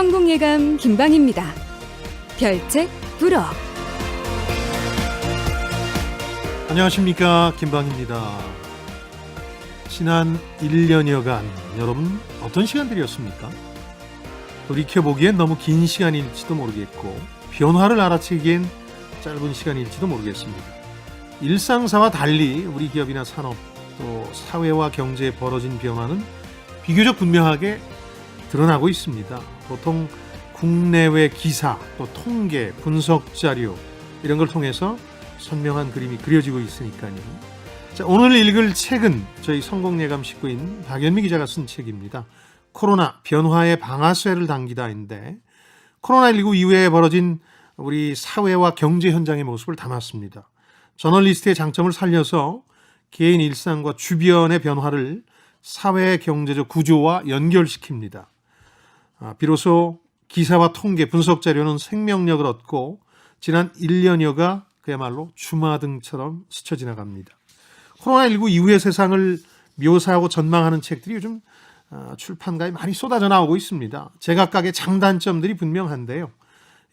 성공예감 김방입니다. 별책 불어. 안녕하십니까, 김방입니다. 지난 1년여간 여러분 어떤 시간들이었습니까? 돌이켜보기엔 너무 긴 시간일지도 모르겠고 변화를 알아채기엔 짧은 시간일지도 모르겠습니다. 일상사와 달리 우리 기업이나 산업 또 사회와 경제에 벌어진 변화는 비교적 분명하게 드러나고 있습니다. 보통 국내외 기사, 또 통계, 분석 자료 이런 걸 통해서 선명한 그림이 그려지고 있으니까요. 자, 오늘 읽을 책은 저희 성공예감 식구인 박연미 기자가 쓴 책입니다. 코로나 변화의 방아쇠를 당기다인데 코로나19 이후에 벌어진 우리 사회와 경제 현장의 모습을 담았습니다. 저널리스트의 장점을 살려서 개인 일상과 주변의 변화를 사회 경제적 구조와 연결시킵니다. 비로소 기사와 통계, 분석 자료는 생명력을 얻고 지난 1년여가 그야말로 주마등처럼 스쳐 지나갑니다. 코로나19 이후의 세상을 묘사하고 전망하는 책들이 요즘 출판가에 많이 쏟아져 나오고 있습니다. 제각각의 장단점들이 분명한데요.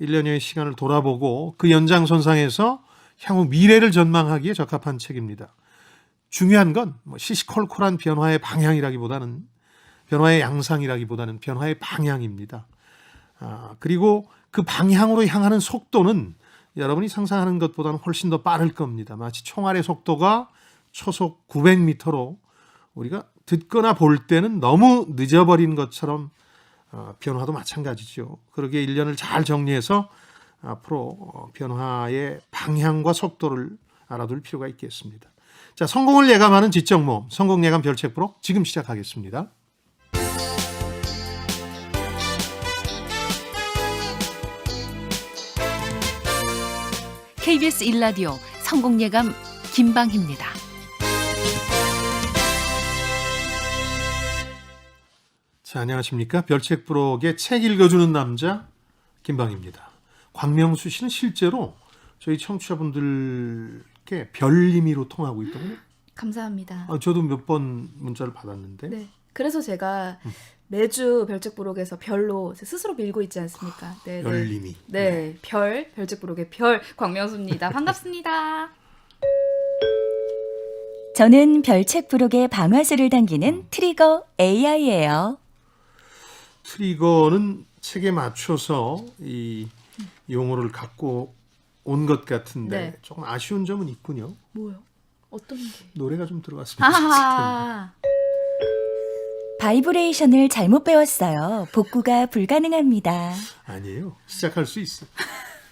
1년여의 시간을 돌아보고 그 연장선상에서 향후 미래를 전망하기에 적합한 책입니다. 중요한 건 시시콜콜한 변화의 방향이라기보다는 변화의 양상이라기보다는 변화의 방향입니다. 그리고 그 방향으로 향하는 속도는 여러분이 상상하는 것보다는 훨씬 더 빠를 겁니다. 마치 총알의 속도가 초속 900m로 우리가 듣거나 볼 때는 너무 늦어버린 것처럼 변화도 마찬가지죠. 그러기에 1년을 잘 정리해서 앞으로 변화의 방향과 속도를 알아둘 필요가 있겠습니다. 자, 성공을 예감하는 지적 모험, 성공예감 별책 프로 지금 시작하겠습니다. KBS 1라디오 성공예감 김방희입니다. 자, 안녕하십니까. 별책 부록의 책 읽어주는 남자 김방희입니다. 광명수 씨는 실제로 저희 청취자분들께 별님이로 통하고 있다고요? 감사합니다. 저도 몇 번 문자를 받았는데. 네. 그래서 제가 매주 별책 부록에서 별로 스스로 밀고 있지 않습니까? 네, 별님이. 네. 별책 부록의 별 광명수입니다. 반갑습니다. 저는 별책 부록의 방아쇠를 당기는 트리거 AI예요. 트리거는 책에 맞춰서 이 용어를 갖고 온 것 같은데 네. 조금 아쉬운 점은 있군요. 뭐요? 어떤 게? 노래가 좀 들어갔으면 좋겠을 텐데. 아, 바이브레이션을 잘못 배웠어요. 복구가 불가능합니다. 아니에요. 시작할 수 있어.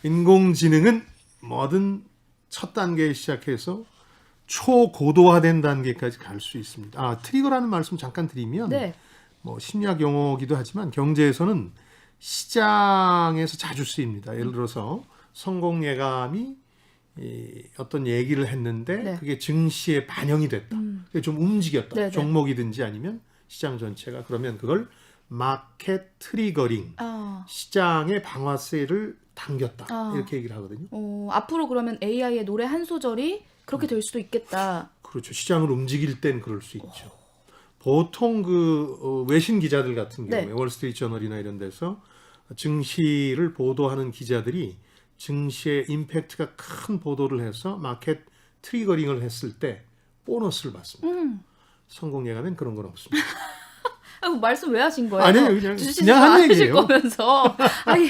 인공지능은 뭐든 첫 단계에 시작해서 초고도화된 단계까지 갈 수 있습니다. 트리거라는 말씀 잠깐 드리면 네. 심리학 용어기도 하지만 경제에서는 시장에서 자주 쓰입니다. 예를 들어서 성공예감이 어떤 얘기를 했는데 네. 그게 증시에 반영이 됐다. 그게 좀 움직였다. 네네. 종목이든지 아니면 시장 전체가. 그러면 그걸 마켓 트리거링, 아, 시장의 방아쇠를 당겼다. 아. 이렇게 얘기를 하거든요. 앞으로 그러면 AI의 노래 한 소절이 그렇게 될 수도 있겠다. 그렇죠. 시장을 움직일 땐 그럴 수 있죠. 보통 외신 기자들 같은 경우에 네. 월스트리트 저널이나 이런 데서 증시를 보도하는 기자들이 증시의 임팩트가 큰 보도를 해서 마켓 트리거링을 했을 때 보너스를 받습니다. 성공예감엔 그런 건 없습니다. 말씀 왜 하신 거예요? 아니에요. 그냥 한 않으실 얘기예요. 거면서.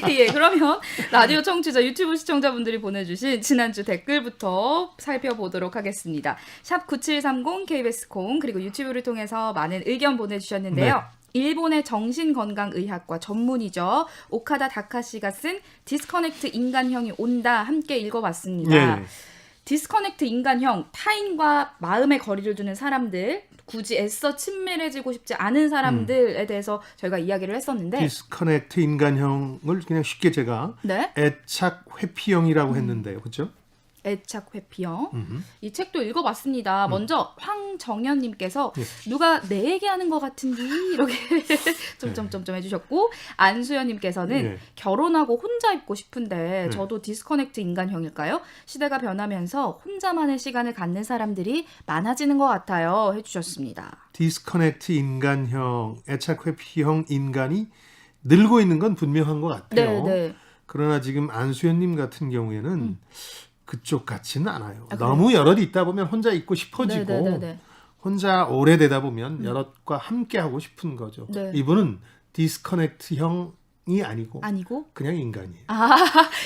예. 그러면 라디오 청취자, 유튜브 시청자분들이 보내주신 지난주 댓글부터 살펴보도록 하겠습니다. 샵 9730 KBS 콩 그리고 유튜브를 통해서 많은 의견 보내주셨는데요. 네. 일본의 정신건강의학과 전문의죠. 오카다 다카시가 쓴 디스커넥트 인간형이 온다 함께 읽어봤습니다. 네. 디스커넥트 인간형, 타인과 마음의 거리를 두는 사람들, 굳이 애써 친밀해지고 싶지 않은 사람들에 대해서 저희가 이야기를 했었는데 디스커넥트 인간형을 그냥 쉽게 제가 네? 애착 회피형이라고 했는데요. 그렇죠? 애착 회피형. 이 책도 읽어봤습니다. 먼저 황정현님께서 누가 내 얘기하는 것 같은데 이렇게 점점점점 해주셨고 안수연님께서는 네. 결혼하고 혼자 있고 싶은데 저도 디스커넥트 인간형일까요? 시대가 변하면서 혼자만의 시간을 갖는 사람들이 많아지는 것 같아요. 해주셨습니다. 디스커넥트 인간형, 애착 회피형 인간이 늘고 있는 건 분명한 것 같아요. 네. 그러나 지금 안수현님 같은 경우에는 그쪽 같지는 않아요. 아, 그래요? 너무 여럿이 있다 보면 혼자 있고 싶어지고 네. 혼자 오래되다 보면 여럿과 함께 하고 싶은 거죠. 네. 이분은 디스커넥트형이 아니고 그냥 인간이에요.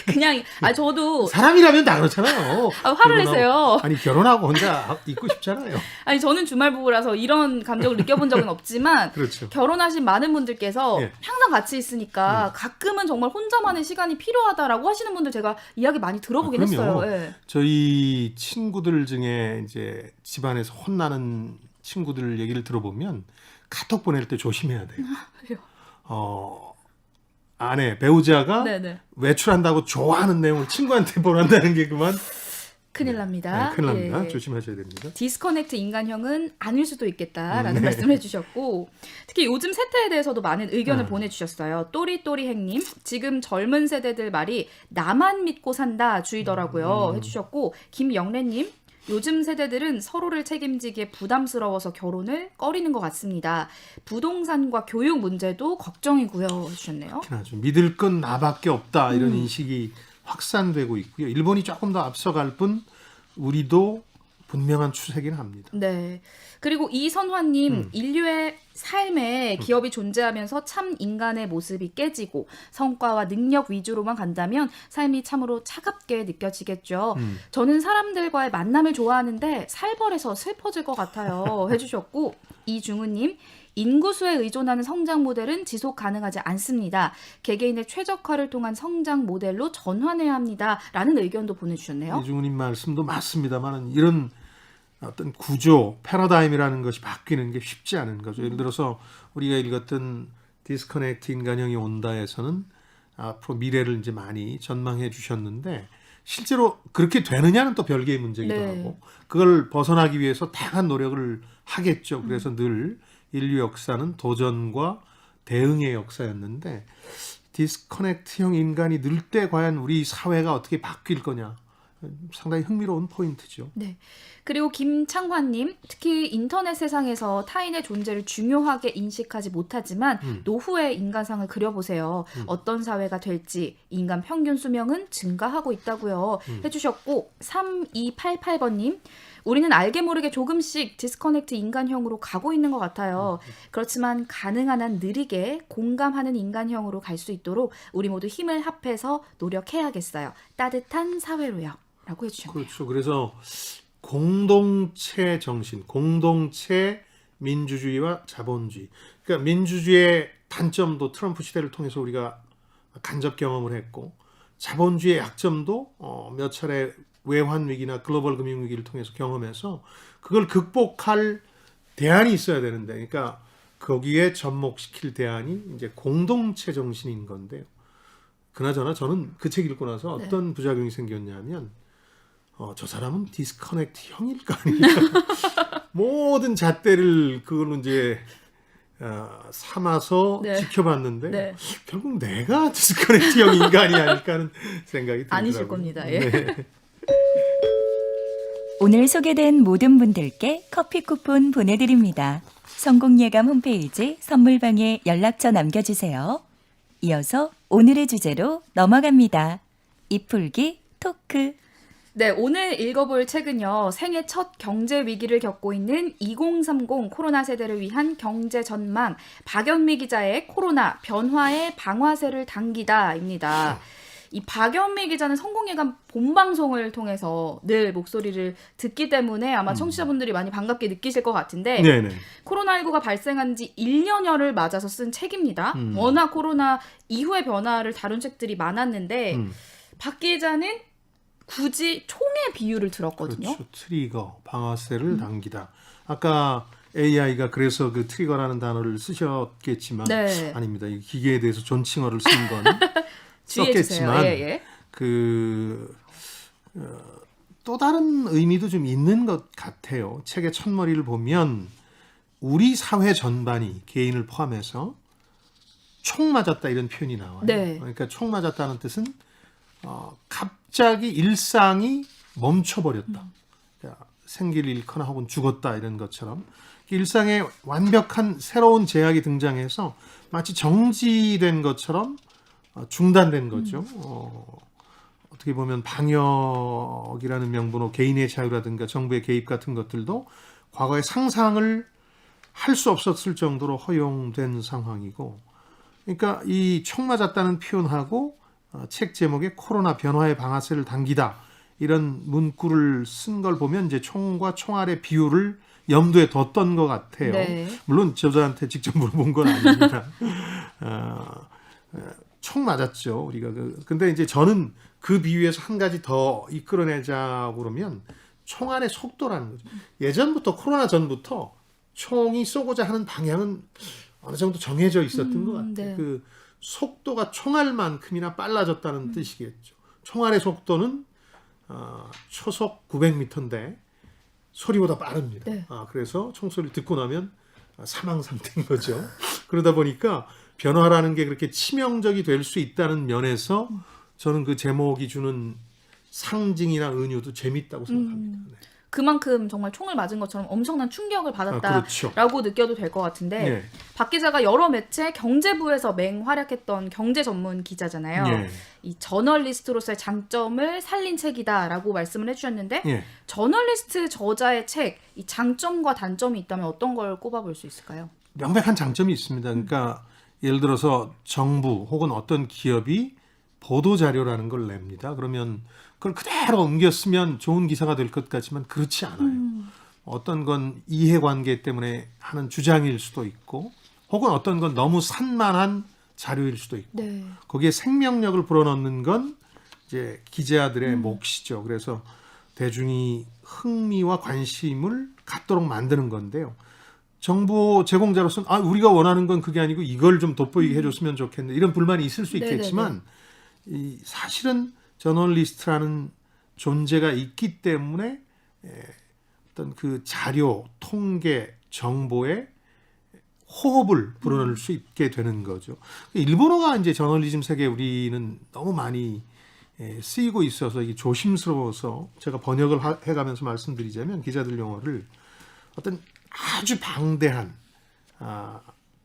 그냥 저도 사람이라면 다 그렇잖아요. 화를 내세요. 아니 결혼하고 혼자 있고 싶잖아요. 아니 저는 주말 부부라서 이런 감정을 느껴본 적은 없지만 그렇죠. 결혼하신 많은 분들께서 예. 항상 같이 있으니까 가끔은 정말 혼자만의 시간이 필요하다라고 하시는 분들 제가 이야기 많이 들어보긴 그럼요. 했어요. 예. 저희 친구들 중에 이제 집안에서 혼나는 친구들 얘기를 들어보면 카톡 보낼 때 조심해야 돼요. 왜요? 아내 배우자가 네네. 외출한다고 좋아하는 내용을 친구한테 보낸다는 게 그만 큰일 납니다. 네, 큰일 납니다. 예. 조심하셔야 됩니다. 디스커넥트 인간형은 아닐 수도 있겠다라는 네. 말씀을 해주셨고 특히 요즘 세태에 대해서도 많은 의견을 음. 보내주셨어요. 또리또리행님 지금 젊은 세대들 말이 나만 믿고 산다 주의더라고요 해주셨고 김영래님 요즘 세대들은 서로를 책임지기에 부담스러워서 결혼을 꺼리는 것 같습니다. 부동산과 교육 문제도 걱정이고요 해주셨네요. 아주 믿을 건 나밖에 없다 이런 인식이 확산되고 있고요. 일본이 조금 더 앞서갈 뿐 우리도 분명한 추세긴 합니다. 네. 그리고 이선화님, 인류의 삶에 기업이 존재하면서 참 인간의 모습이 깨지고 성과와 능력 위주로만 간다면 삶이 참으로 차갑게 느껴지겠죠. 저는 사람들과의 만남을 좋아하는데 살벌해서 슬퍼질 것 같아요. 해주셨고 이중우님, 인구수에 의존하는 성장 모델은 지속 가능하지 않습니다. 개개인의 최적화를 통한 성장 모델로 전환해야 합니다. 라는 의견도 보내주셨네요. 이중훈님 말씀도 맞습니다만 이런 어떤 구조, 패러다임이라는 것이 바뀌는 게 쉽지 않은 거죠. 예를 들어서 우리가 읽었던 디스커넥트 인간형이 온다에서는 앞으로 미래를 이제 많이 전망해 주셨는데 실제로 그렇게 되느냐는 또 별개의 문제이기도 네. 하고 그걸 벗어나기 위해서 다양한 노력을 하겠죠. 그래서 늘 인류 역사는 도전과 대응의 역사였는데 디스커넥트형 인간이 늘 때 과연 우리 사회가 어떻게 바뀔 거냐 상당히 흥미로운 포인트죠. 네. 그리고 김창환님, 특히 인터넷 세상에서 타인의 존재를 중요하게 인식하지 못하지만 노후의 인간상을 그려보세요. 어떤 사회가 될지 인간 평균 수명은 증가하고 있다고요. 해주셨고 3288번님, 우리는 알게 모르게 조금씩 디스커넥트 인간형으로 가고 있는 것 같아요. 그렇지만 가능한 한 느리게 공감하는 인간형으로 갈 수 있도록 우리 모두 힘을 합해서 노력해야겠어요. 따뜻한 사회로요. 라고 해주셨네요. 그렇죠. 그래서 공동체 정신, 공동체 민주주의와 자본주의. 그러니까 민주주의의 단점도 트럼프 시대를 통해서 우리가 간접 경험을 했고 자본주의의 약점도 몇 차례 외환 위기나 글로벌 금융 위기를 통해서 경험해서 그걸 극복할 대안이 있어야 되는데, 그러니까 거기에 접목시킬 대안이 이제 공동체 정신인 건데요. 그나저나 저는 그 책 읽고 나서 어떤 부작용이 생겼냐면 저 사람은 디스커넥트 형일까 아닌가 모든 잣대를 그걸로 이제 삼아서 네. 지켜봤는데 네. 결국 내가 디스커넥트 형 인간이 아닐까 하는 생각이 들더라고요. 아니실 겁니다. 예. 네. 오늘 소개된 모든 분들께 커피 쿠폰 보내드립니다. 성공예감 홈페이지 선물방에 연락처 남겨주세요. 이어서 오늘의 주제로 넘어갑니다. 이풀기 토크. 네, 오늘 읽어볼 책은요. 생애 첫 경제 위기를 겪고 있는 2030 코로나 세대를 위한 경제 전망, 박연미 기자의 코로나 변화의 방화쇠를 당기다입니다. 이 박연미 기자는 성공예감 본방송을 통해서 늘 목소리를 듣기 때문에 아마 청취자분들이 많이 반갑게 느끼실 것 같은데 네네. 코로나19가 발생한 지 1년여를 맞아서 쓴 책입니다. 워낙 코로나 이후의 변화를 다룬 책들이 많았는데 박 기자는 굳이 총의 비유를 들었거든요. 그렇죠. 트리거, 방아쇠를 당기다. 아까 AI가 그래서 그 트리거라는 단어를 쓰셨겠지만 네. 아닙니다. 이 기계에 대해서 존칭어를 쓴 건 주의해 주세요. 썼겠지만 예. 또 다른 의미도 좀 있는 것 같아요. 책의 첫머리를 보면 우리 사회 전반이 개인을 포함해서 총 맞았다 이런 표현이 나와요. 네. 그러니까 총 맞았다는 뜻은 갑자기 일상이 멈춰버렸다. 그러니까 생기를 잃거나 혹은 죽었다 이런 것처럼 일상에 완벽한 새로운 제약이 등장해서 마치 정지된 것처럼 중단된 거죠. 어떻게 보면 방역이라는 명분으로 개인의 자유라든가 정부의 개입 같은 것들도 과거에 상상을 할 수 없었을 정도로 허용된 상황이고, 그러니까 이 총 맞았다는 표현하고 책 제목에 코로나 변화의 방아쇠를 당기다 이런 문구를 쓴 걸 보면 이제 총과 총알의 비율을 염두에 뒀던 것 같아요. 네. 물론 저자한테 직접 물어본 건 아닙니다. 총 맞았죠, 우리가. 근데 이제 저는 그 비유에서 한 가지 더 이끌어내자고 그러면 총알의 속도라는 거죠. 예전부터, 코로나 전부터 총이 쏘고자 하는 방향은 어느 정도 정해져 있었던 것 같아요. 네. 그 속도가 총알만큼이나 빨라졌다는 뜻이겠죠. 총알의 속도는 초속 900m인데 소리보다 빠릅니다. 네. 그래서 총소리를 듣고 나면 사망 상태인 거죠. 그러다 보니까 변화라는 게 그렇게 치명적이 될 수 있다는 면에서 저는 그 제목이 주는 상징이나 은유도 재밌다고 생각합니다. 네. 그만큼 정말 총을 맞은 것처럼 엄청난 충격을 받았다라고 그렇죠. 느껴도 될 것 같은데 네. 박 기자가 여러 매체 경제부에서 맹활약했던 경제 전문 기자잖아요. 네. 이 저널리스트로서의 장점을 살린 책이다라고 말씀을 해주셨는데 네. 저널리스트 저자의 책, 이 장점과 단점이 있다면 어떤 걸 꼽아볼 수 있을까요? 명백한 장점이 있습니다. 그러니까 예를 들어서 정부 혹은 어떤 기업이 보도자료라는 걸 냅니다. 그러면 그걸 그대로 옮겨 쓰면 좋은 기사가 될 것 같지만 그렇지 않아요. 어떤 건 이해관계 때문에 하는 주장일 수도 있고, 혹은 어떤 건 너무 산만한 자료일 수도 있고, 네. 거기에 생명력을 불어넣는 건 이제 기자들의 몫이죠. 그래서 대중이 흥미와 관심을 갖도록 만드는 건데요. 정보 제공자로서는 우리가 원하는 건 그게 아니고 이걸 좀 돋보이게 해줬으면 좋겠네, 이런 불만이 있을 수 있겠지만 사실은 저널리스트라는 존재가 있기 때문에 어떤 그 자료, 통계, 정보에 호흡을 불어넣을 수 있게 되는 거죠. 일본어가 이제 저널리즘 세계에 우리는 너무 많이 쓰이고 있어서 이게 조심스러워서 제가 번역을 해가면서 말씀드리자면, 기자들 용어를 어떤 아주 방대한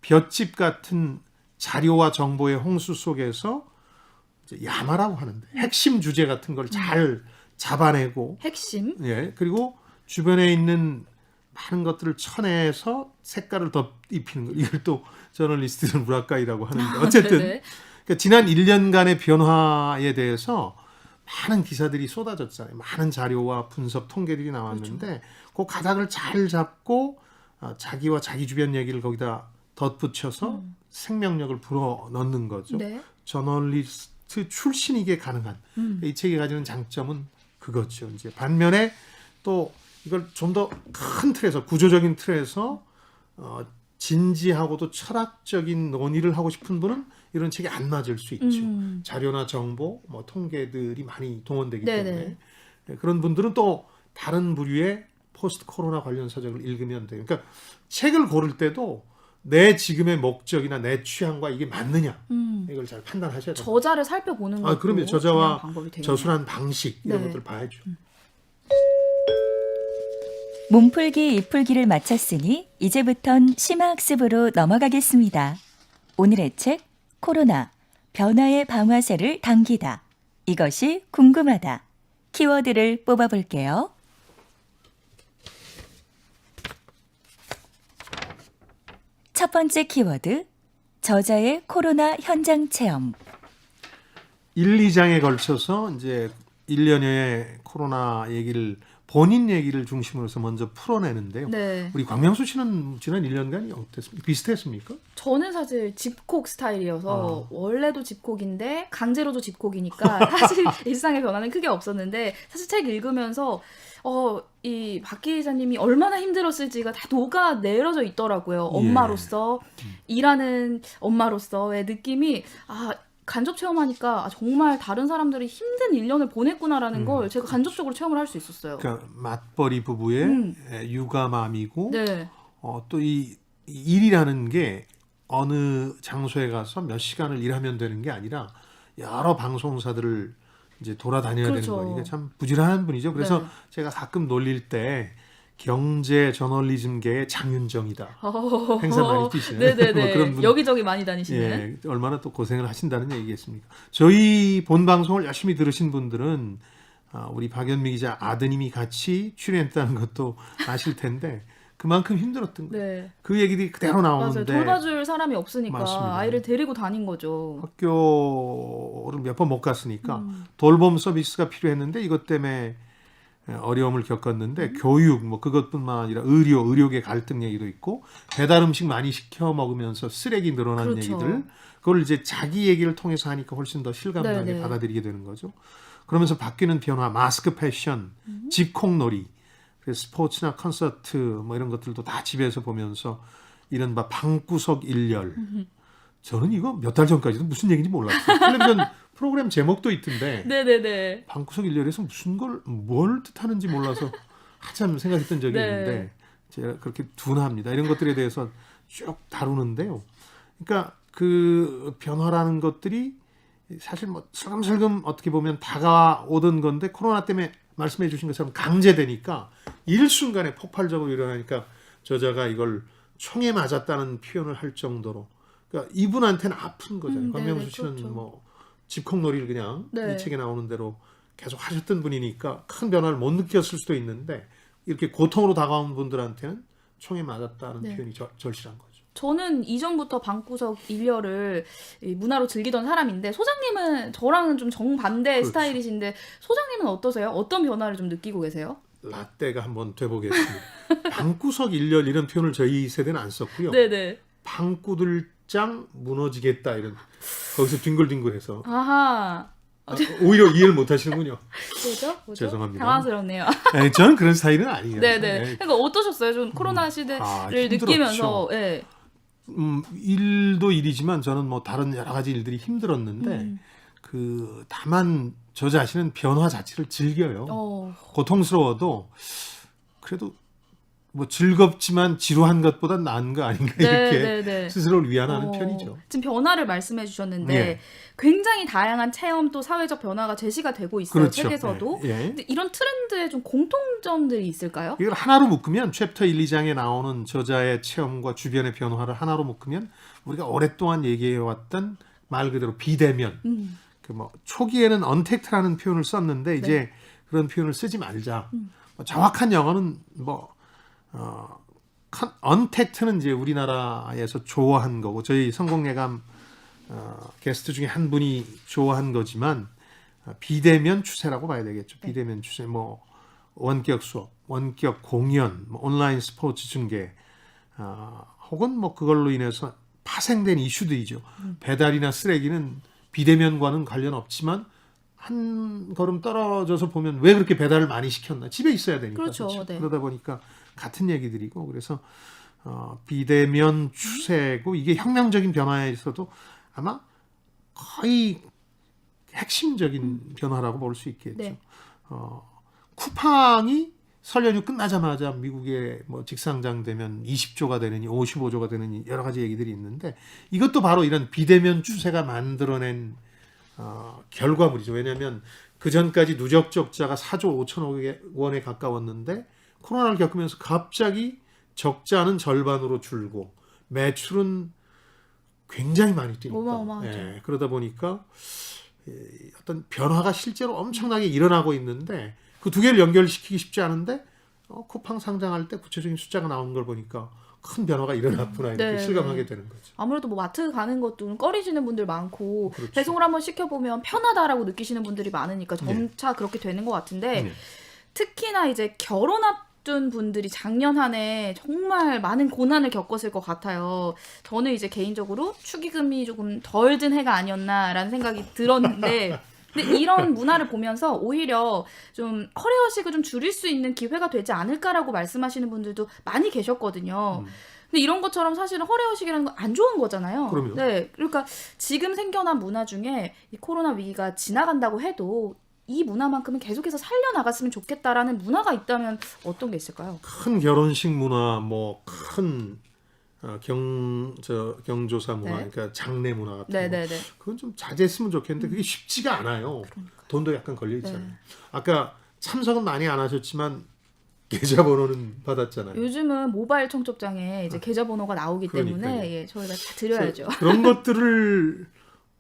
볏짚 같은 자료와 정보의 홍수 속에서 야마라고 하는데 핵심 주제 같은 걸 잘 잡아내고, 핵심? 예, 그리고 주변에 있는 많은 것들을 쳐내서 색깔을 덧입히는 거, 이걸 또 저널리스트는 무라카이라고 하는데, 어쨌든 네네. 그러니까 지난 1년간의 변화에 대해서 많은 기사들이 쏟아졌잖아요. 많은 자료와 분석, 통계들이 나왔는데 그 가닥을 잘 잡고 자기와 자기 주변 얘기를 거기다 덧붙여서 생명력을 불어넣는 거죠. 네. 저널리스트 출신이게 가능한 이 책이 가지는 장점은 그거죠. 이제 반면에 또 이걸 좀 더 큰 틀에서, 구조적인 틀에서 진지하고도 철학적인 논의를 하고 싶은 분은 이런 책이 안 맞을 수 있죠. 자료나 정보, 통계들이 많이 동원되기 네네. 때문에 그런 분들은 또 다른 부류의 포스트 코로나 관련 서적을 읽으면 돼요. 그러니까 책을 고를 때도 내 지금의 목적이나 내 취향과 이게 맞느냐, 이걸 잘 판단하셔야 돼요. 저자를 살펴보는 것도 그러면 중요한 저자와 방법이 되겠네요. 저술한 방식 이런 네. 것들 봐야죠. 몸풀기, 입풀기를 마쳤으니 이제부턴 심화학습으로 넘어가겠습니다. 오늘의 책, 코로나, 변화의 방아쇠를 당기다. 이것이 궁금하다. 키워드를 뽑아볼게요. 첫 번째 키워드, 저자의 코로나 현장 체험. 1, 2장에 걸쳐서 이제 1년여의 코로나 얘기를, 본인 얘기를 중심으로 해서 먼저 풀어내는데요. 네. 우리 광명수 씨는 지난 1년간이 어땠습니까? 비슷했습니까? 저는 사실 집콕 스타일이어서 원래도 집콕인데 강제로도 집콕이니까 사실 일상의 변화는 크게 없었는데, 사실 책 읽으면서 이 박 기자님이 얼마나 힘들었을지가 다 녹아내려져 있더라고요. 엄마로서, 일하는 엄마로서의 느낌이 간접 체험하니까 정말 다른 사람들이 힘든 1년을 보냈구나라는 걸 제가 간접적으로 체험을 할 수 있었어요. 그러니까 맞벌이 부부의 육아맘이고, 네. 또 이 일이라는 게 어느 장소에 가서 몇 시간을 일하면 되는 게 아니라 여러 방송사들을 이제 돌아다녀야 그렇죠. 되는 거니까 참 부지런한 분이죠. 그래서 네. 제가 가끔 놀릴 때 경제 저널리즘계의 장윤정이다. 행사 많이 뛰시는 네네네. 뭐 그런 분, 여기저기 많이 다니시는. 예, 얼마나 또 고생을 하신다는 얘기겠습니까? 저희 본 방송을 열심히 들으신 분들은 우리 박연미 기자 아드님이 같이 출연했다는 것도 아실 텐데 그만큼 힘들었던 거예요. 네. 그 얘기들이 그대로 나오는데 맞아요. 돌봐줄 사람이 없으니까 맞습니다. 아이를 데리고 다닌 거죠. 학교를 몇 번 못 갔으니까 돌봄 서비스가 필요했는데 이것 때문에 어려움을 겪었는데 교육 뭐 그것뿐만 아니라 의료계 갈등 얘기도 있고 배달 음식 많이 시켜 먹으면서 쓰레기 늘어난 그렇죠. 얘기들 그걸 이제 자기 얘기를 통해서 하니까 훨씬 더 실감나게 네네. 받아들이게 되는 거죠. 그러면서 바뀌는 변화, 마스크 패션, 집콕놀이, 그래서 스포츠나 콘서트 뭐 이런 것들도 다 집에서 보면서 이른바 방구석 일열. 저는 이거 몇 달 전까지도 무슨 얘기인지 몰랐어요. 텔레비전 프로그램 제목도 있던데 네네네. 방구석 일열에서 뭘 뜻하는지 몰라서 한참 생각했던 적이 네. 있는데 제가 그렇게 둔합니다. 이런 것들에 대해서 쭉 다루는데요. 그러니까 그 변화라는 것들이 사실 뭐 슬금슬금 어떻게 보면 다가오던 건데 코로나 때문에 말씀해 주신 것처럼 강제되니까 일순간에 폭발적으로 일어나니까 저자가 이걸 총에 맞았다는 표현을 할 정도로 그러니까 이분한테는 아픈 거잖아요. 권명수 씨는 그렇죠. 뭐 집콕놀이를 그냥 네. 이 책에 나오는 대로 계속 하셨던 분이니까 큰 변화를 못 느꼈을 수도 있는데 이렇게 고통으로 다가온 분들한테는 총에 맞았다는 네. 표현이 절실한 거죠. 저는 이전부터 방구석 일열을 이 문화로 즐기던 사람인데 소장님은 저랑은 좀 정반대 그렇죠. 스타일이신데 소장님은 어떠세요? 어떤 변화를 좀 느끼고 계세요? 라떼가 한번 돼보겠습니다. 방구석 일열 이런 표현을 저희 세대는 안 썼고요. 네네. 방구들장 무너지겠다 이런 거기서 뒹굴뒹굴해서 아하. 오히려 이해를 못 하시는군요. 뭐죠? 죄송합니다. 당황스럽네요. 아니, 저는 그런 스타일은 아니에요. 네네. 네. 그러니까 어떠셨어요? 좀 코로나 시대를 힘들었죠. 느끼면서. 예. 일도 일이지만 저는 뭐 다른 여러 가지 일들이 힘들었는데 그 다만 저 자신은 변화 자체를 즐겨요. 고통스러워도 그래도 뭐 즐겁지만 지루한 것보다 나은 거 아닌가 이렇게 네네네. 스스로를 위안하는 편이죠. 지금 변화를 말씀해 주셨는데 예. 굉장히 다양한 체험 또 사회적 변화가 제시가 되고 있어요. 그렇죠. 책에서도. 예. 근데 이런 트렌드에 좀 공통점들이 있을까요? 이걸 하나로 묶으면 챕터 1, 2장에 나오는 저자의 체험과 주변의 변화를 하나로 묶으면 우리가 오랫동안 얘기해왔던 말 그대로 비대면 그 뭐 초기에는 언택트라는 표현을 썼는데 이제 그런 표현을 쓰지 말자. 뭐 정확한 영어는 뭐 언택트는 이제 우리나라에서 좋아한 거고 저희 성공예감 게스트 중에 한 분이 좋아한 거지만 비대면 추세라고 봐야 되겠죠. 비대면 추세 뭐 원격 수업, 원격 공연, 뭐 온라인 스포츠 중계 혹은 뭐 그걸로 인해서 파생된 이슈들이죠. 배달이나 쓰레기는 비대면과는 관련 없지만 한 걸음 떨어져서 보면 왜 그렇게 배달을 많이 시켰나 집에 있어야 되니까 그렇죠. 그렇죠? 네. 그러다 보니까 같은 얘기들이고 그래서 비대면 추세고 이게 혁명적인 변화에서도 아마 거의 핵심적인 변화라고 볼 수 있겠죠. 네. 쿠팡이 설 연휴 끝나자마자 미국에 뭐 직상장되면 20조가 되느니 55조가 되느니 여러 가지 얘기들이 있는데 이것도 바로 이런 비대면 추세가 만들어낸 결과물이죠. 왜냐하면 그 전까지 누적 적자가 4조 5천억 원에 가까웠는데 코로나를 겪으면서 갑자기 적자는 절반으로 줄고 매출은 굉장히 많이 뛰니까 어마어마하죠. 그러다 보니까 어떤 변화가 실제로 엄청나게 일어나고 있는데 그 두 개를 연결시키기 쉽지 않은데 쿠팡 상장할 때 구체적인 숫자가 나오는 걸 보니까 큰 변화가 일어났구나 이렇게 네, 실감하게 되는 거죠. 아무래도 뭐 마트 가는 것도 꺼리시는 분들 많고 그렇죠. 배송을 한번 시켜보면 편하다라고 느끼시는 분들이 많으니까 점차 그렇게 되는 것 같은데 특히나 이제 결혼 앞둔 분들이 작년 한 해 정말 많은 고난을 겪었을 것 같아요. 저는 이제 개인적으로 축의금이 조금 덜 든 해가 아니었나라는 생각이 들었는데 근데 이런 문화를 보면서 오히려 좀 허례허식을 좀 줄일 수 있는 기회가 되지 않을까라고 말씀하시는 분들도 많이 계셨거든요. 근데 이런 것처럼 사실은 허례허식이라는 건 안 좋은 거잖아요. 그럼요. 네, 그러니까 지금 생겨난 문화 중에 이 코로나 위기가 지나간다고 해도 이 문화만큼은 계속해서 살려나갔으면 좋겠다라는 문화가 있다면 어떤 게 있을까요? 큰 결혼식 문화, 뭐 큰 경조사 문화, 네. 그러니까 장례 문화 같은 거 네네네. 그건 좀 자제했으면 좋겠는데 그게 쉽지가 않아요. 돈도 약간 걸려 있잖아요. 네. 아까 참석은 많이 안 하셨지만 계좌번호는 받았잖아요. 요즘은 모바일 청첩장에 이제 계좌번호가 나오기 그러니까요. 때문에 예, 저희가 다 드려야죠. 그런 것들을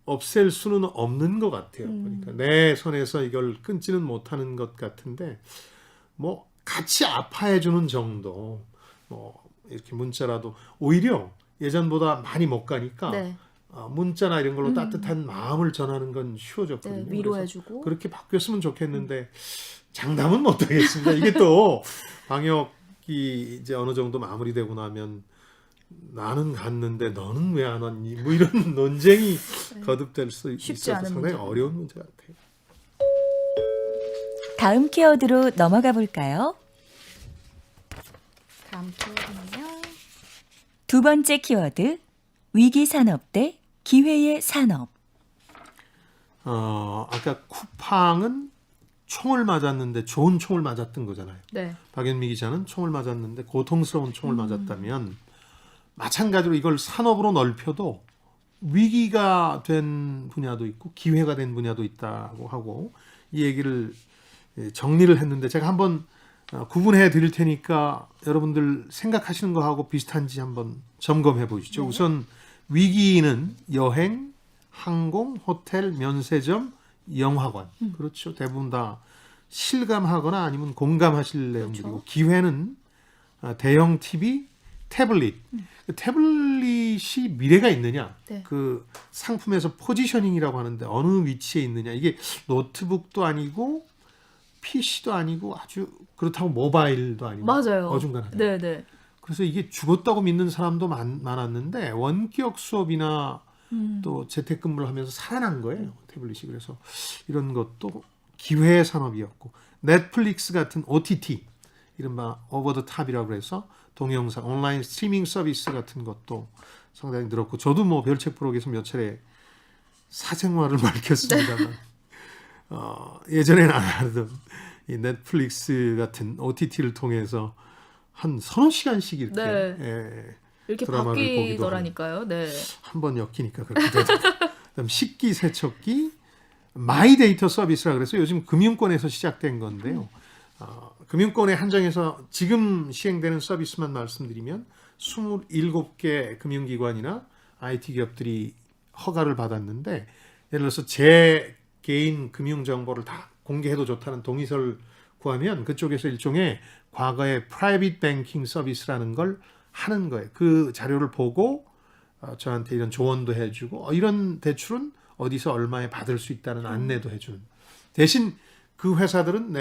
없앨 수는 없는 것 같아요. 그러니까 내 손에서 이걸 끊지는 못하는 것 같은데 뭐 같이 아파해 주는 정도, 뭐 이렇게 문자라도 오히려 예전보다 많이 못 가니까 네. 문자나 이런 걸로 따뜻한 마음을 전하는 건 쉬워졌거든요. 네, 위로해주고. 그래서 그렇게 바뀌었으면 좋겠는데 장담은 못 하겠습니다. 이게 또 방역이 이제 어느 정도 마무리되고 나면 나는 갔는데 너는 왜 안 왔니? 뭐 이런 논쟁이 거듭될 수 쉽지 있어서 않은 상당히 문제군요. 어려운 문제 같아요. 다음 키워드로 넘어가 볼까요? 다음 키워드는요. 두 번째 키워드, 위기 산업 대 기회의 산업. 아까 쿠팡은 총을 맞았는데 좋은 총을 맞았던 거잖아요. 네. 박연미 기자는 총을 맞았는데 고통스러운 총을 맞았다면 마찬가지로 이걸 산업으로 넓혀도 위기가 된 분야도 있고 기회가 된 분야도 있다고 하고 이 얘기를 정리를 했는데 제가 한번 구분해 드릴 테니까 여러분들 생각하시는 거하고 비슷한지 한번 점검해 보시죠. 네. 우선 위기는 여행, 항공, 호텔, 면세점, 영화관. 그렇죠. 대부분 다 실감하거나 아니면 공감하실 내용들이고 그렇죠. 기회는 대형 TV, 태블릿. 그 태블릿이 미래가 있느냐? 네. 그 상품에서 포지셔닝이라고 하는데 어느 위치에 있느냐? 이게 노트북도 아니고 PC도 아니고 아주 그렇다고 모바일도 아니고 맞아요. 어중간하다. 네, 네. 그래서 이게 죽었다고 믿는 사람도 많았는데 원격 수업이나 또 재택근무를 하면서 살아난 거예요. 태블릿이. 그래서 이런 것도 기회의 산업이었고 넷플릭스 같은 OTT 이른바 오버 더 탑이라고 해서 동영상 온라인 스트리밍 서비스 같은 것도 상당히 늘었고 저도 뭐 별책 프로에서 몇 차례 사생활을 밝혔습니다만 예전에는 안 하던 이 넷플릭스 같은 OTT를 통해서 한 서너 시간씩 이렇게 네. 이렇게 드라마를 보기도 바뀌더라니까요. 네. 한 번 엮이니까 그렇게 되죠. 그다음 식기세척기 마이데이터 서비스라 그래서 요즘 금융권에서 시작된 건데요. 금융권에 한정해서 지금 시행되는 서비스만 말씀드리면 27개 금융기관이나 IT 기업들이 허가를 받았는데 예를 들어서 제 개인 금융정보를 다 공개해도 좋다는 동의서를 구하면 그쪽에서 일종의 과거의 프라이빗 뱅킹 서비스라는 걸 하는 거예요. 그 자료를 보고 저한테 이런 조언도 해주고 이런 대출은 어디서 얼마에 받을 수 있다는 안내도 해주는. 대신 그 회사들은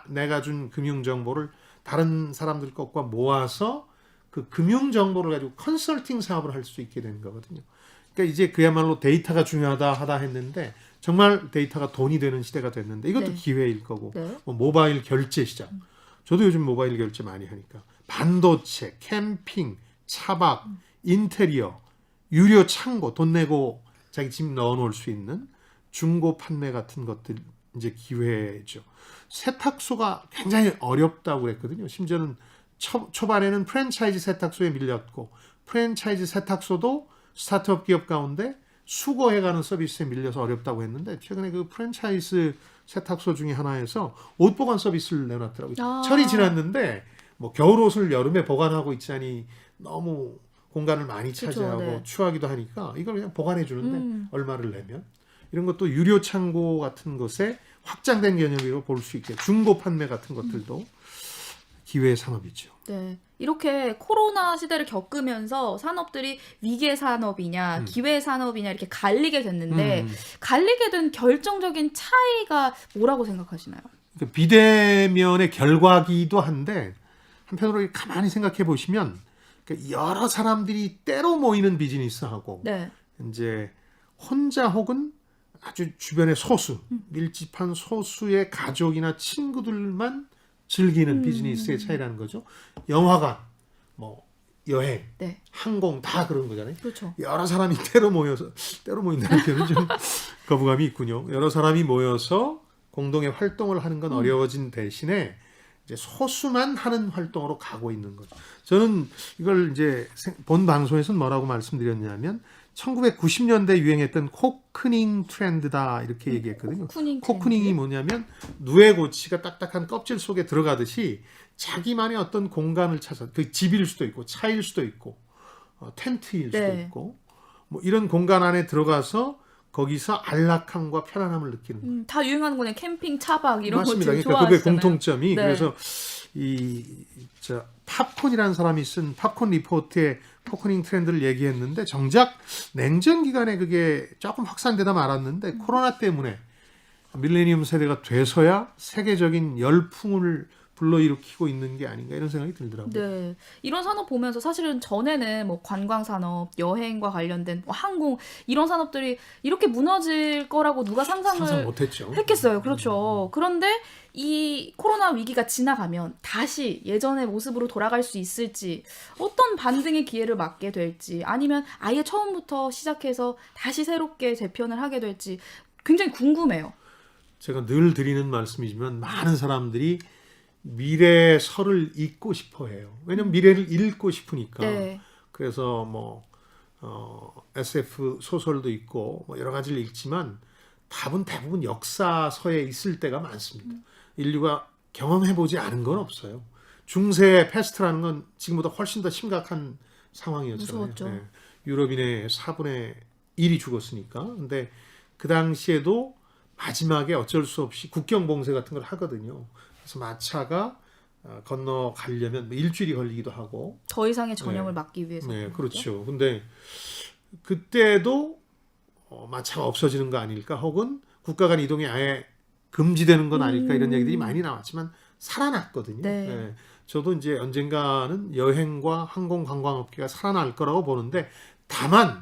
내가 준 금융 정보를 다른 사람들 것과 모아서 그 금융 정보를 가지고 컨설팅 사업을 할 수 있게 되는 거거든요. 그러니까 이제 그야말로 데이터가 중요하다 하다 했는데 정말 데이터가 돈이 되는 시대가 됐는데 이것도 네. 기회일 거고 네. 뭐 모바일 결제 시장. 저도 요즘 모바일 결제 많이 하니까 반도체, 캠핑, 차박, 인테리어, 유료 창고 돈 내고 자기 집 넣어놓을 수 있는 중고 판매 같은 것들 이제 기회죠. 세탁소가 굉장히 어렵다고 그랬거든요. 심지어는 초반에는 프랜차이즈 세탁소에 밀렸고 프랜차이즈 세탁소도 스타트업 기업 가운데 수거해가는 서비스에 밀려서 어렵다고 했는데 최근에 그 프랜차이즈 세탁소 중에 하나에서 옷 보관 서비스를 내놨더라고요. 철이 지났는데 뭐 겨울옷을 여름에 보관하고 있자니 너무 공간을 많이 차지하고 그쵸, 네. 추하기도 하니까 이걸 그냥 보관해 주는데 얼마를 내면 이런 것도 유료 창고 같은 것에 확장된 개념으로 볼 수 있게 중고 판매 같은 것들도 기회의 산업이죠. 네. 이렇게 코로나 시대를 겪으면서 산업들이 위기의 산업이냐, 기회의 산업이냐 이렇게 갈리게 됐는데 갈리게 된 결정적인 차이가 뭐라고 생각하시나요? 그러니까 비대면의 결과기도 한데 한편으로 가만히 생각해 보시면 그러니까 여러 사람들이 때로 모이는 비즈니스하고 네. 이제 혼자 혹은 아주 주변의 소수, 밀집한 소수의 가족이나 친구들만 즐기는 비즈니스의 차이라는 거죠. 영화관, 뭐 여행, 네. 항공 다 그런 거잖아요. 그렇죠. 여러 사람이 때로 모인다는 표현은 좀 거부감이 있군요. 여러 사람이 모여서 공동의 활동을 하는 건 어려워진 대신에 이제 소수만 하는 활동으로 가고 있는 거죠. 저는 이걸 이제 본 방송에서는 뭐라고 말씀드렸냐면 1990년대 유행했던 코크닝 트렌드다 이렇게 얘기했거든요. 코크닝이 뭐냐면 누에고치가 딱딱한 껍질 속에 들어가듯이 자기만의 어떤 공간을 찾아, 그 집일 수도 있고 차일 수도 있고 텐트일 수도 네. 있고 뭐 이런 공간 안에 들어가서 거기서 안락함과 편안함을 느끼는 거예요. 다 유행하는 거네. 캠핑, 차박 이런 거 맞습니다. 되게 그러니까 그게 좋아하시잖아요. 공통점이 네. 그래서 저 팝콘이라는 사람이 쓴 팝콘 리포트에 코크닝 트렌드를 얘기했는데 정작 냉전 기간에 그게 조금 확산되다 말았는데 코로나 때문에 밀레니엄 세대가 돼서야 세계적인 열풍을 불러일으키고 있는 게 아닌가 이런 생각이 들더라고요. 네. 이런 산업 보면서 사실은 전에는 뭐 관광 산업, 여행과 관련된 뭐 항공 이런 산업들이 이렇게 무너질 거라고 누가 상상 상상을 못했죠. 했겠어요. 그렇죠. 그런데 이 코로나 위기가 지나가면 다시 예전의 모습으로 돌아갈 수 있을지, 어떤 반등의 기회를 맞게 될지, 아니면 아예 처음부터 시작해서 다시 새롭게 재편을 하게 될지 굉장히 궁금해요. 제가 늘 드리는 말씀이지만 많은 사람들이 미래의 설을 읽고 싶어해요. 왜냐면 미래를 읽고 싶으니까. 네. 그래서 뭐 SF 소설도 있고 뭐 여러 가지를 읽지만 답은 대부분 역사서에 있을 때가 많습니다. 인류가 경험해보지 않은 건 없어요. 중세 패스트라는 건 지금보다 훨씬 더 심각한 상황이었잖아요. 무서웠죠. 유럽인의 4분의 1이 죽었으니까. 근데 그 당시에도 마지막에 어쩔 수 없이 국경 봉쇄 같은 걸 하거든요. 그래서 마차가 건너가려면 뭐 일주일이 걸리기도 하고. 더 이상의 전염을 네. 막기 위해서. 네, 그렇죠. 근데 그때도 마차가 없어지는 거 아닐까? 혹은 국가 간 이동이 아예 금지되는 건 아닐까? 이런 얘기들이 많이 나왔지만 살아났거든요. 네. 네. 저도 이제 언젠가는 여행과 항공 관광업계가 살아날 거라고 보는데 다만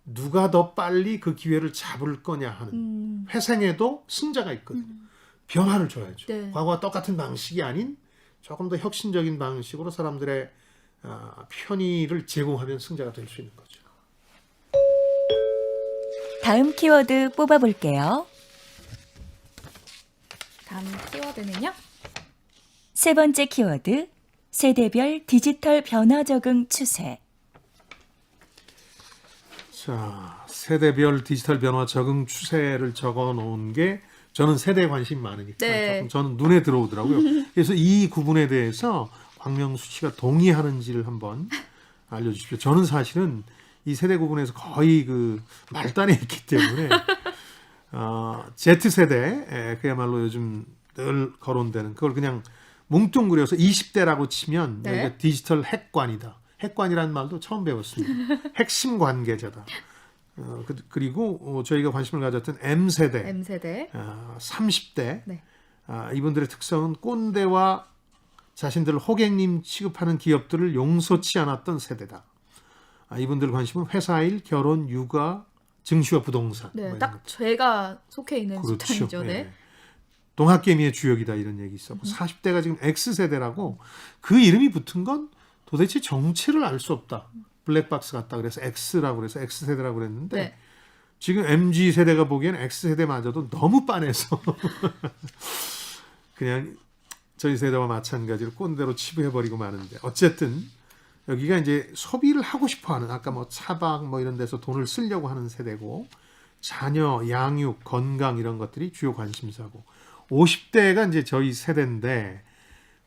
누가 더 빨리 그 기회를 잡을 거냐 하는 회생에도 승자가 있거든요. 변화를 줘야죠. 네. 과거와 똑같은 방식이 아닌 조금 더 혁신적인 방식으로 사람들의 편의를 제공하면 승자가 될 수 있는 거죠. 다음 키워드 뽑아볼게요. 다음 키워드는요? 세 번째 키워드, 세대별 디지털 변화 적응 추세. 자, 세대별 디지털 변화 적응 추세를 적어 놓은 게 저는 세대에 관심이 많으니까 네. 조금 저는 눈에 들어오더라고요. 그래서 이 구분에 대해서 광명수 씨가 동의하는지를 한번 알려주십시오. 저는 사실은 이 세대 구분에서 거의 그 말단에 있기 때문에 Z세대, 그야말로 요즘 늘 거론되는 그걸 그냥 뭉뚱그려서 20대라고 치면 네. 여기가 디지털 핵관이다. 핵관이라는 말도 처음 배웠습니다. 핵심 관계자다. 그리고 저희가 관심을 가졌던 M세대, M세대. 30대 네. 이분들의 특성은 꼰대와 자신들을 호객님 취급하는 기업들을 용서치 않았던 세대다. 이분들 관심은 회사 일, 결혼, 육아, 증시와 부동산. 뭐 네, 이런 딱 것들. 제가 속해 있는 그렇죠. 집단이죠. 네. 네. 동학개미의 주역이다 이런 얘기 있었고 40대가 지금 X세대라고 그 이름이 붙은 건 도대체 정체를 알 수 없다. 블랙박스 같다 그래서 X라고 그래서 X세대라고 그랬는데 네. 지금 MG세대가 보기엔 X세대마저도 너무 빤해서 그냥 저희 세대와 마찬가지로 꼰대로 치부해버리고 마는데 어쨌든 여기가 이제 소비를 하고 싶어하는 아까 뭐 차박 뭐 이런 데서 돈을 쓰려고 하는 세대고 자녀, 양육, 건강 이런 것들이 주요 관심사고 50대가 이제 저희 세대인데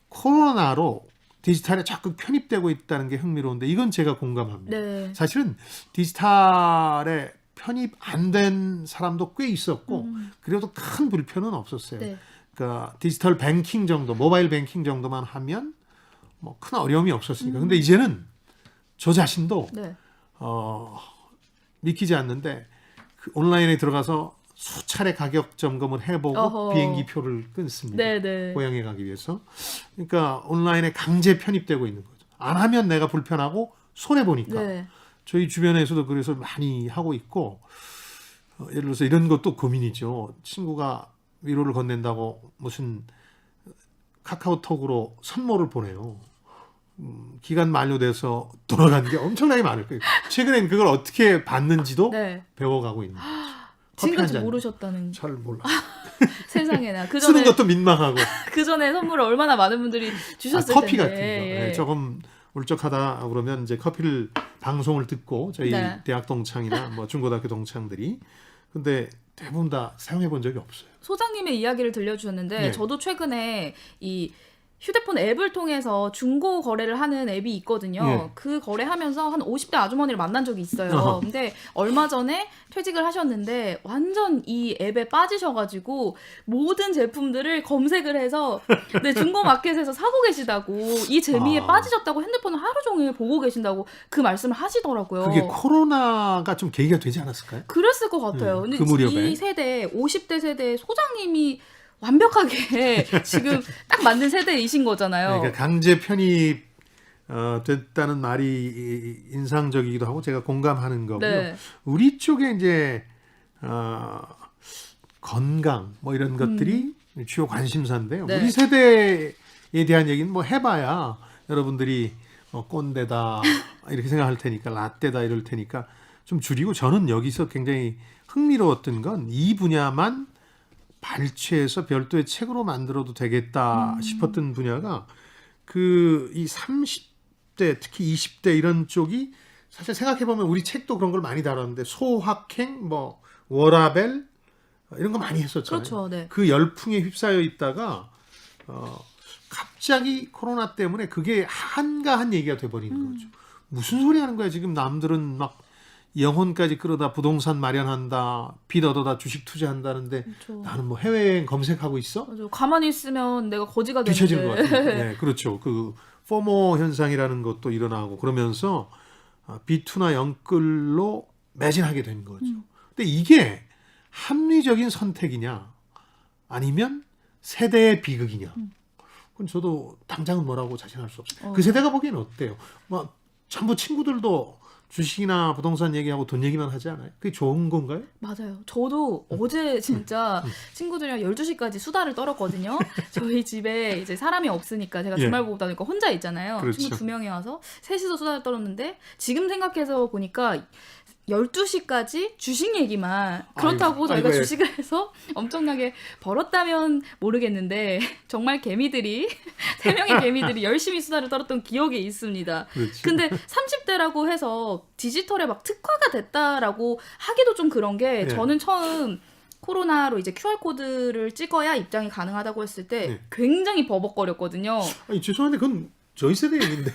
코로나로 디지털에 자꾸 편입되고 있다는 게 흥미로운데 이건 제가 공감합니다. 네. 사실은 디지털에 편입 안 된 사람도 꽤 있었고 그래도 큰 불편은 없었어요. 네. 그러니까 디지털 뱅킹 정도, 모바일 뱅킹 정도만 하면 뭐 큰 어려움이 없었으니까. 근데 이제는 저 자신도 네. 믿기지 않는데 그 온라인에 들어가서 수차례 가격 점검을 해보고 어허. 비행기 표를 끊습니다. 네, 네. 고향에 가기 위해서. 그러니까 온라인에 강제 편입되고 있는 거죠. 안 하면 내가 불편하고 손해 보니까. 네. 저희 주변에서도 그래서 많이 하고 있고 예를 들어서 이런 것도 고민이죠. 친구가 위로를 건넨다고 무슨 카카오톡으로 선물을 보내요. 기간 만료돼서 돌아가는 게 엄청나게 많을 거예요. 최근엔 그걸 어떻게 받는지도 네. 배워가고 있는 거죠. 커피 한 지금까지 잔. 모르셨다는. 잘 몰라. 세상에나 그 쓰는 전에 것도 민망하고. 그 전에 선물을 얼마나 많은 분들이 주셨을 커피 텐데. 같은 거. 예. 네, 조금 울적하다 그러면 이제 커피를 방송을 듣고 저희 네. 대학 동창이나 뭐 중고등학교 동창들이 근데 대부분 다 사용해 본 적이 없어요. 소장님의 이야기를 들려주셨는데 네. 저도 최근에 이 휴대폰 앱을 통해서 중고 거래를 하는 앱이 있거든요. 네. 그 거래하면서 한 50대 아주머니를 만난 적이 있어요. 어허. 근데 얼마 전에 퇴직을 하셨는데 완전 이 앱에 빠지셔가지고 모든 제품들을 검색을 해서 네, 중고 마켓에서 사고 계시다고 이 재미에 아. 빠지셨다고 핸드폰을 하루 종일 보고 계신다고 그 말씀을 하시더라고요. 그게 코로나가 좀 계기가 되지 않았을까요? 그랬을 것 같아요. 근데 그 무렵에. 이 세대, 50대 세대 소장님이 완벽하게 지금 딱 맞는 세대이신 거잖아요. 그러니까 강제 편입 됐다는 말이 인상적이기도 하고 제가 공감하는 거고요. 네. 우리 쪽에 이제 건강 뭐 이런 것들이 주요 관심사인데요. 네. 우리 세대에 대한 얘기는 뭐 해봐야 여러분들이 꼰대다 이렇게 생각할 테니까 라떼다 이럴 테니까 좀 줄이고 저는 여기서 굉장히 흥미로웠던 건 이 분야만 발췌해서 별도의 책으로 만들어도 되겠다 싶었던 분야가 그 이 30대 특히 20대 이런 쪽이 사실 생각해보면 우리 책도 그런 걸 많이 다뤘는데 소확행 뭐 워라벨 이런 거 많이 했었잖아요. 그렇죠. 네. 그 열풍에 휩싸여 있다가 갑자기 코로나 때문에 그게 한가한 얘기가 돼버리는 거죠. 무슨 소리 하는 거야 지금 남들은 막 영혼까지 끌어다 부동산 마련한다, 빚 얻어다 주식 투자한다는데 그렇죠. 나는 뭐 해외여행 검색하고 있어? 맞아. 가만히 있으면 내가 거지가 뒤처지는 것 되는데. 같아요. 네, 그렇죠. 그 포모 현상이라는 것도 일어나고 그러면서 비투나 영끌로 매진하게 된 거죠. 근데 이게 합리적인 선택이냐 아니면 세대의 비극이냐? 그건 저도 당장은 뭐라고 자신할 수 없어요. 그 세대가 보기에는 어때요? 뭐 전부 친구들도 주식이나 부동산 얘기하고 돈 얘기만 하지 않아요? 그게 좋은 건가요? 맞아요. 저도 어제 진짜 친구들이랑 12시까지 수다를 떨었거든요. 저희 집에 이제 사람이 없으니까 제가 예. 주말 보다 보니까 혼자 있잖아요. 그렇죠. 친구 2명이 와서 셋이서 수다를 떨었는데 지금 생각해서 보니까 12시까지 주식 얘기만 그렇다고 저희가 아이고, 주식을 해서 엄청나게 벌었다면 모르겠는데 정말 개미들이 3명의 개미들이 열심히 수다를 떨었던 기억이 있습니다. 그렇지. 근데 30대라고 해서 디지털에 막 특화가 됐다라고 하기도 좀 그런 게 네. 저는 처음 코로나로 이제 QR코드를 찍어야 입장이 가능하다고 했을 때 네. 굉장히 버벅거렸거든요. 아니 죄송한데 그건 저희 세대 얘기인데.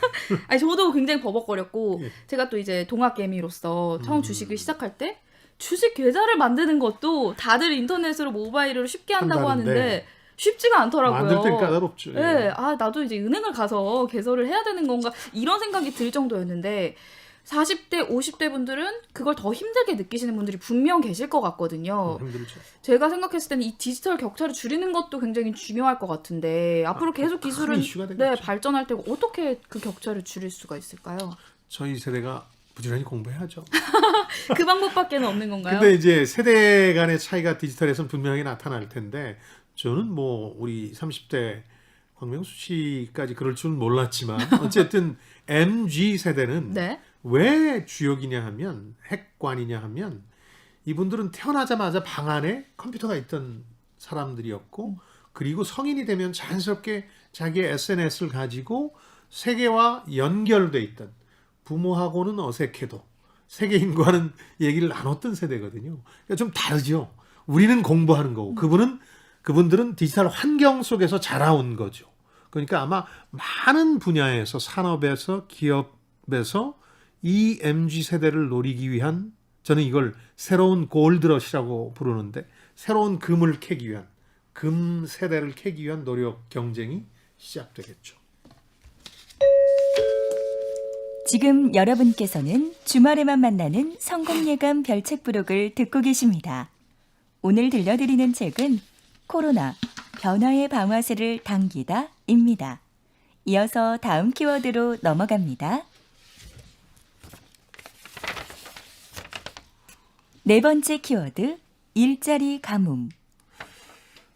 아니 저도 굉장히 버벅거렸고 예. 제가 또 이제 동학개미로서 처음 주식을 시작할 때 주식 계좌를 만드는 것도 다들 인터넷으로 모바일으로 쉽게 한다고 한다는데 하는데 쉽지가 않더라고요. 만들 땐 까다롭죠. 네, 아 나도 이제 은행을 가서 개설을 해야 되는 건가 이런 생각이 들 정도였는데 40대, 50대 분들은 그걸 더 힘들게 느끼시는 분들이 분명 계실 것 같거든요. 힘들죠. 제가 생각했을 때는 이 디지털 격차를 줄이는 것도 굉장히 중요할 것 같은데 앞으로 계속 큰 기술은 이슈가 되겠죠. 네, 발전할 때고 어떻게 그 격차를 줄일 수가 있을까요? 저희 세대가 부지런히 공부해야죠. 그 방법밖에 없는 건가요? 근데 이제 세대 간의 차이가 디지털에서는 분명히 나타날 텐데 저는 뭐 우리 30대 광명수 씨까지 그럴 줄은 몰랐지만 어쨌든 MG 세대는 네. 왜 주역이냐 하면 핵관이냐 하면 이분들은 태어나자마자 방 안에 컴퓨터가 있던 사람들이었고 그리고 성인이 되면 자연스럽게 자기의 SNS를 가지고 세계와 연결돼 있던 부모하고는 어색해도 세계인과는 얘기를 나눴던 세대거든요. 그러니까 좀 다르죠. 우리는 공부하는 거고 그분들은 디지털 환경 속에서 자라온 거죠. 그러니까 아마 많은 분야에서 산업에서 기업에서 이 MG 세대를 노리기 위한 저는 이걸 새로운 골드러시라고 부르는데 새로운 금을 캐기 위한 금 세대를 캐기 위한 노력 경쟁이 시작되겠죠. 지금 여러분께서는 주말에만 만나는 성공예감 별책 부록을 듣고 계십니다. 오늘 들려드리는 책은 코로나 변화의 방아쇠를 당기다입니다. 이어서 다음 키워드로 넘어갑니다. 네 번째 키워드, 일자리 가뭄.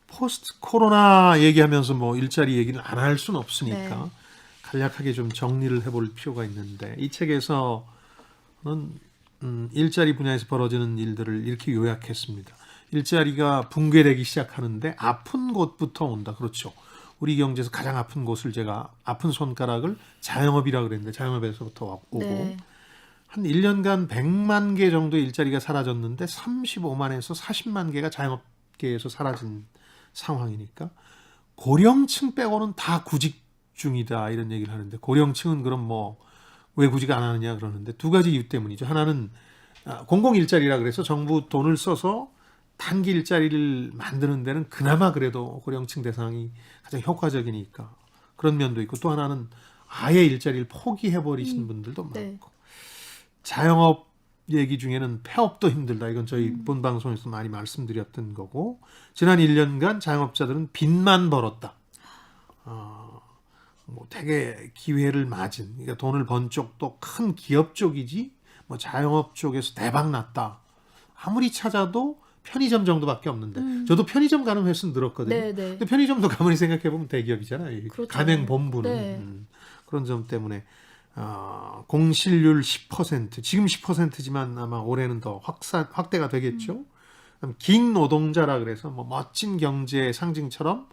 포스트 코로나 얘기하면서 뭐 일자리 얘기는 안 할 수는 없으니까 네. 간략하게 좀 정리를 해볼 필요가 있는데 이 책에서는 일자리 분야에서 벌어지는 일들을 이렇게 요약했습니다. 일자리가 붕괴되기 시작하는데 아픈 곳부터 온다. 그렇죠. 우리 경제에서 가장 아픈 곳을 제가 아픈 손가락을 자영업이라 그랬는데 자영업에서부터 오고 네. 한 1년간 100만 개 정도의 일자리가 사라졌는데 35만에서 40만 개가 자영업계에서 사라진 상황이니까 고령층 빼고는 다 구직 중이다 이런 얘기를 하는데 고령층은 그럼 뭐 왜 구직 안 하느냐 그러는데 두 가지 이유 때문이죠. 하나는 공공 일자리라 그래서 정부 돈을 써서 단기 일자리를 만드는 데는 그나마 그래도 고령층 대상이 가장 효과적이니까 그런 면도 있고 또 하나는 아예 일자리를 포기해버리신 분들도 많고 네. 자영업 얘기 중에는 폐업도 힘들다. 이건 저희 본 방송에서 많이 말씀드렸던 거고 지난 1년간 자영업자들은 빚만 벌었다. 뭐 되게 기회를 맞은 그러니까 돈을 번 쪽도 큰 기업 쪽이지 뭐 자영업 쪽에서 대박 났다. 아무리 찾아도 편의점 정도밖에 없는데 저도 편의점 가는 횟수는 늘었거든요. 네, 네. 근데 편의점도 가만히 생각해 보면 대기업이잖아요. 그렇죠. 가맹 본부는 네. 그런 점 때문에 공실률 10% 지금 10%지만 아마 올해는 더 확대가 되겠죠. 긴 노동자라 그래서 뭐 멋진 경제의 상징처럼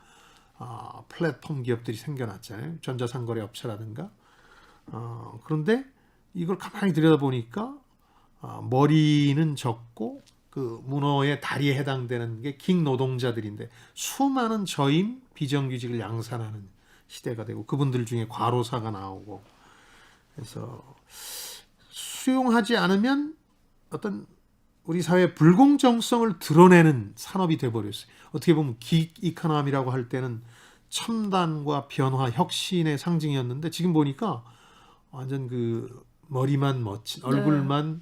플랫폼 기업들이 생겨났잖아요. 전자상거래 업체라든가. 그런데 이걸 가만히 들여다보니까 머리는 적고 그 문어의 다리에 해당되는 게 긴 노동자들인데 수많은 저임 비정규직을 양산하는 시대가 되고 그분들 중에 과로사가 나오고 그래서 수용하지 않으면 어떤 우리 사회의 불공정성을 드러내는 산업이 돼버렸어요. 어떻게 보면 긱 이코노미라고 할 때는 첨단과 변화, 혁신의 상징이었는데 지금 보니까 완전 그 머리만 멋진 얼굴만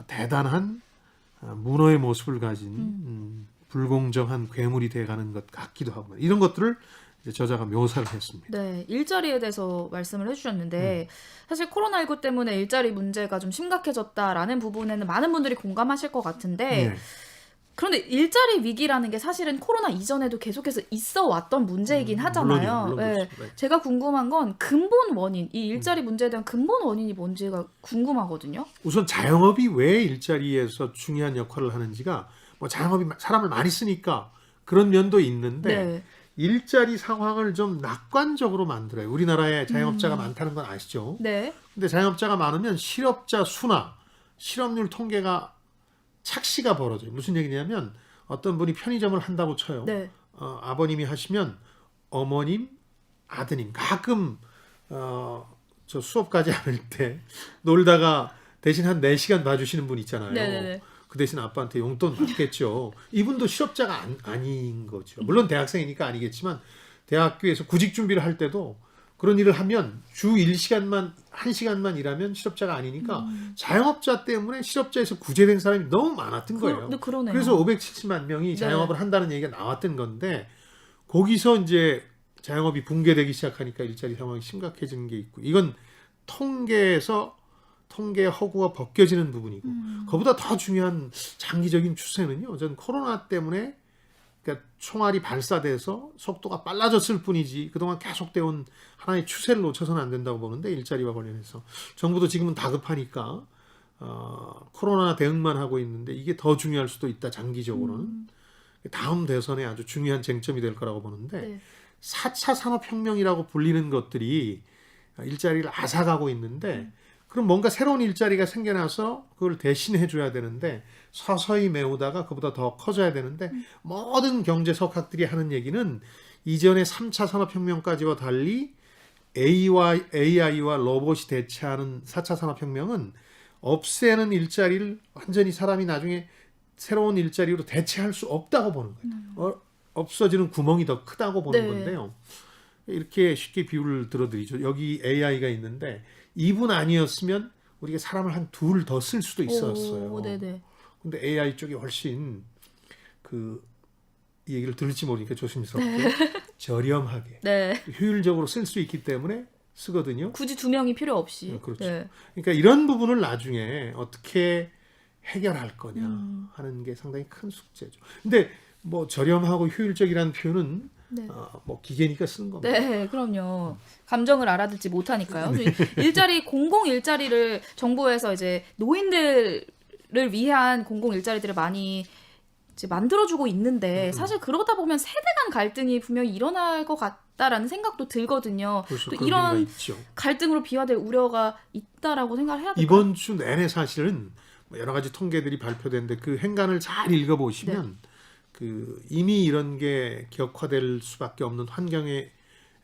대단한 문어의 모습을 가진 불공정한 괴물이 돼가는 것 같기도 하고 이런 것들을 이제 저자가 묘사를 했습니다. 네, 일자리에 대해서 말씀을 해주셨는데 사실 코로나19 때문에 일자리 문제가 좀 심각해졌다라는 부분에는 많은 분들이 공감하실 것 같은데 네. 그런데 일자리 위기라는 게 사실은 코로나 이전에도 계속해서 있어 왔던 문제이긴 하잖아요. 물론 네. 그렇죠. 네. 제가 궁금한 건 근본 원인, 이 일자리 문제에 대한 근본 원인이 뭔지가 궁금하거든요. 우선 자영업이 왜 일자리에서 중요한 역할을 하는지가 뭐 자영업이 사람을 많이 쓰니까 그런 면도 있는데 네. 일자리 상황을 좀 낙관적으로 만들어요. 우리나라에 자영업자가 많다는 건 아시죠? 네. 근데 자영업자가 많으면 실업자 수나 실업률 통계가 착시가 벌어져요. 무슨 얘기냐면 어떤 분이 편의점을 한다고 쳐요. 네. 아버님이 하시면 어머님, 아드님 가끔 저 수업가지 않을 때 놀다가 대신 한 4시간 봐주시는 분 있잖아요. 네네네. 그 대신 아빠한테 용돈 받겠죠. 이분도 실업자가 아닌 거죠. 물론 대학생이니까 아니겠지만 대학교에서 구직 준비를 할 때도 그런 일을 하면 주 1시간만 1시간만 일하면 실업자가 아니니까 자영업자 때문에 실업자에서 구제된 사람이 너무 많았던 거예요. 그러네요. 그래서 570만 명이 자영업을 한다는 얘기가 나왔던 건데 거기서 이제 자영업이 붕괴되기 시작하니까 일자리 상황이 심각해지는 게 있고 이건 통계의 허구가 벗겨지는 부분이고 그보다 더 중요한 장기적인 추세는요. 전 코로나 때문에 그러니까 총알이 발사돼서 속도가 빨라졌을 뿐이지 그동안 계속되어 온 하나의 추세를 놓쳐서는 안 된다고 보는데 일자리와 관련해서 정부도 지금은 다급하니까 코로나 대응만 하고 있는데 이게 더 중요할 수도 있다 장기적으로는 다음 대선에 아주 중요한 쟁점이 될 거라고 보는데 네. 4차 산업혁명이라고 불리는 것들이 일자리를 앗아가고 있는데 그럼 뭔가 새로운 일자리가 생겨나서 그걸 대신해 줘야 되는데 서서히 메우다가 그보다 더 커져야 되는데 모든 경제 석학들이 하는 얘기는 이전의 3차 산업혁명까지와 달리 AI와 로봇이 대체하는 4차 산업혁명은 없애는 일자리를 완전히 사람이 나중에 새로운 일자리로 대체할 수 없다고 보는 거예요. 없어지는 구멍이 더 크다고 보는 네. 건데요. 이렇게 쉽게 비유를 들어드리죠. 여기 AI가 있는데 이분 아니었으면 우리가 사람을 한 둘 더 쓸 수도 있었어요. 네네. 근데 AI 쪽이 훨씬 이 얘기를 들을지 모르니까 조심스럽게 저렴하게 네. 효율적으로 쓸 수 있기 때문에 쓰거든요. 굳이 2명이 필요 없이. 그렇죠. 네. 그러니까 이런 부분을 나중에 어떻게 해결할 거냐 하는 게 상당히 큰 숙제죠. 근데 뭐 저렴하고 효율적이라는 표현은 네. 뭐 기계니까 쓴 겁니다. 네, 그럼요. 감정을 알아듣지 못하니까요. 일자리 공공 일자리를 정부에서 이제 노인들을 위한 공공 일자리들을 많이 이제 만들어주고 있는데 사실 그러다 보면 세대 간 갈등이 분명히 일어날 것 같다라는 생각도 들거든요. 벌써 또 그런 이런 얘기가 있죠. 갈등으로 비화될 우려가 있다라고 생각을 해야 될까요? 이번 주 내내 사실은 뭐 여러 가지 통계들이 발표됐는데 그 행간을 잘 읽어보시면 그 이미 이런 게 격화될 수밖에 없는 환경에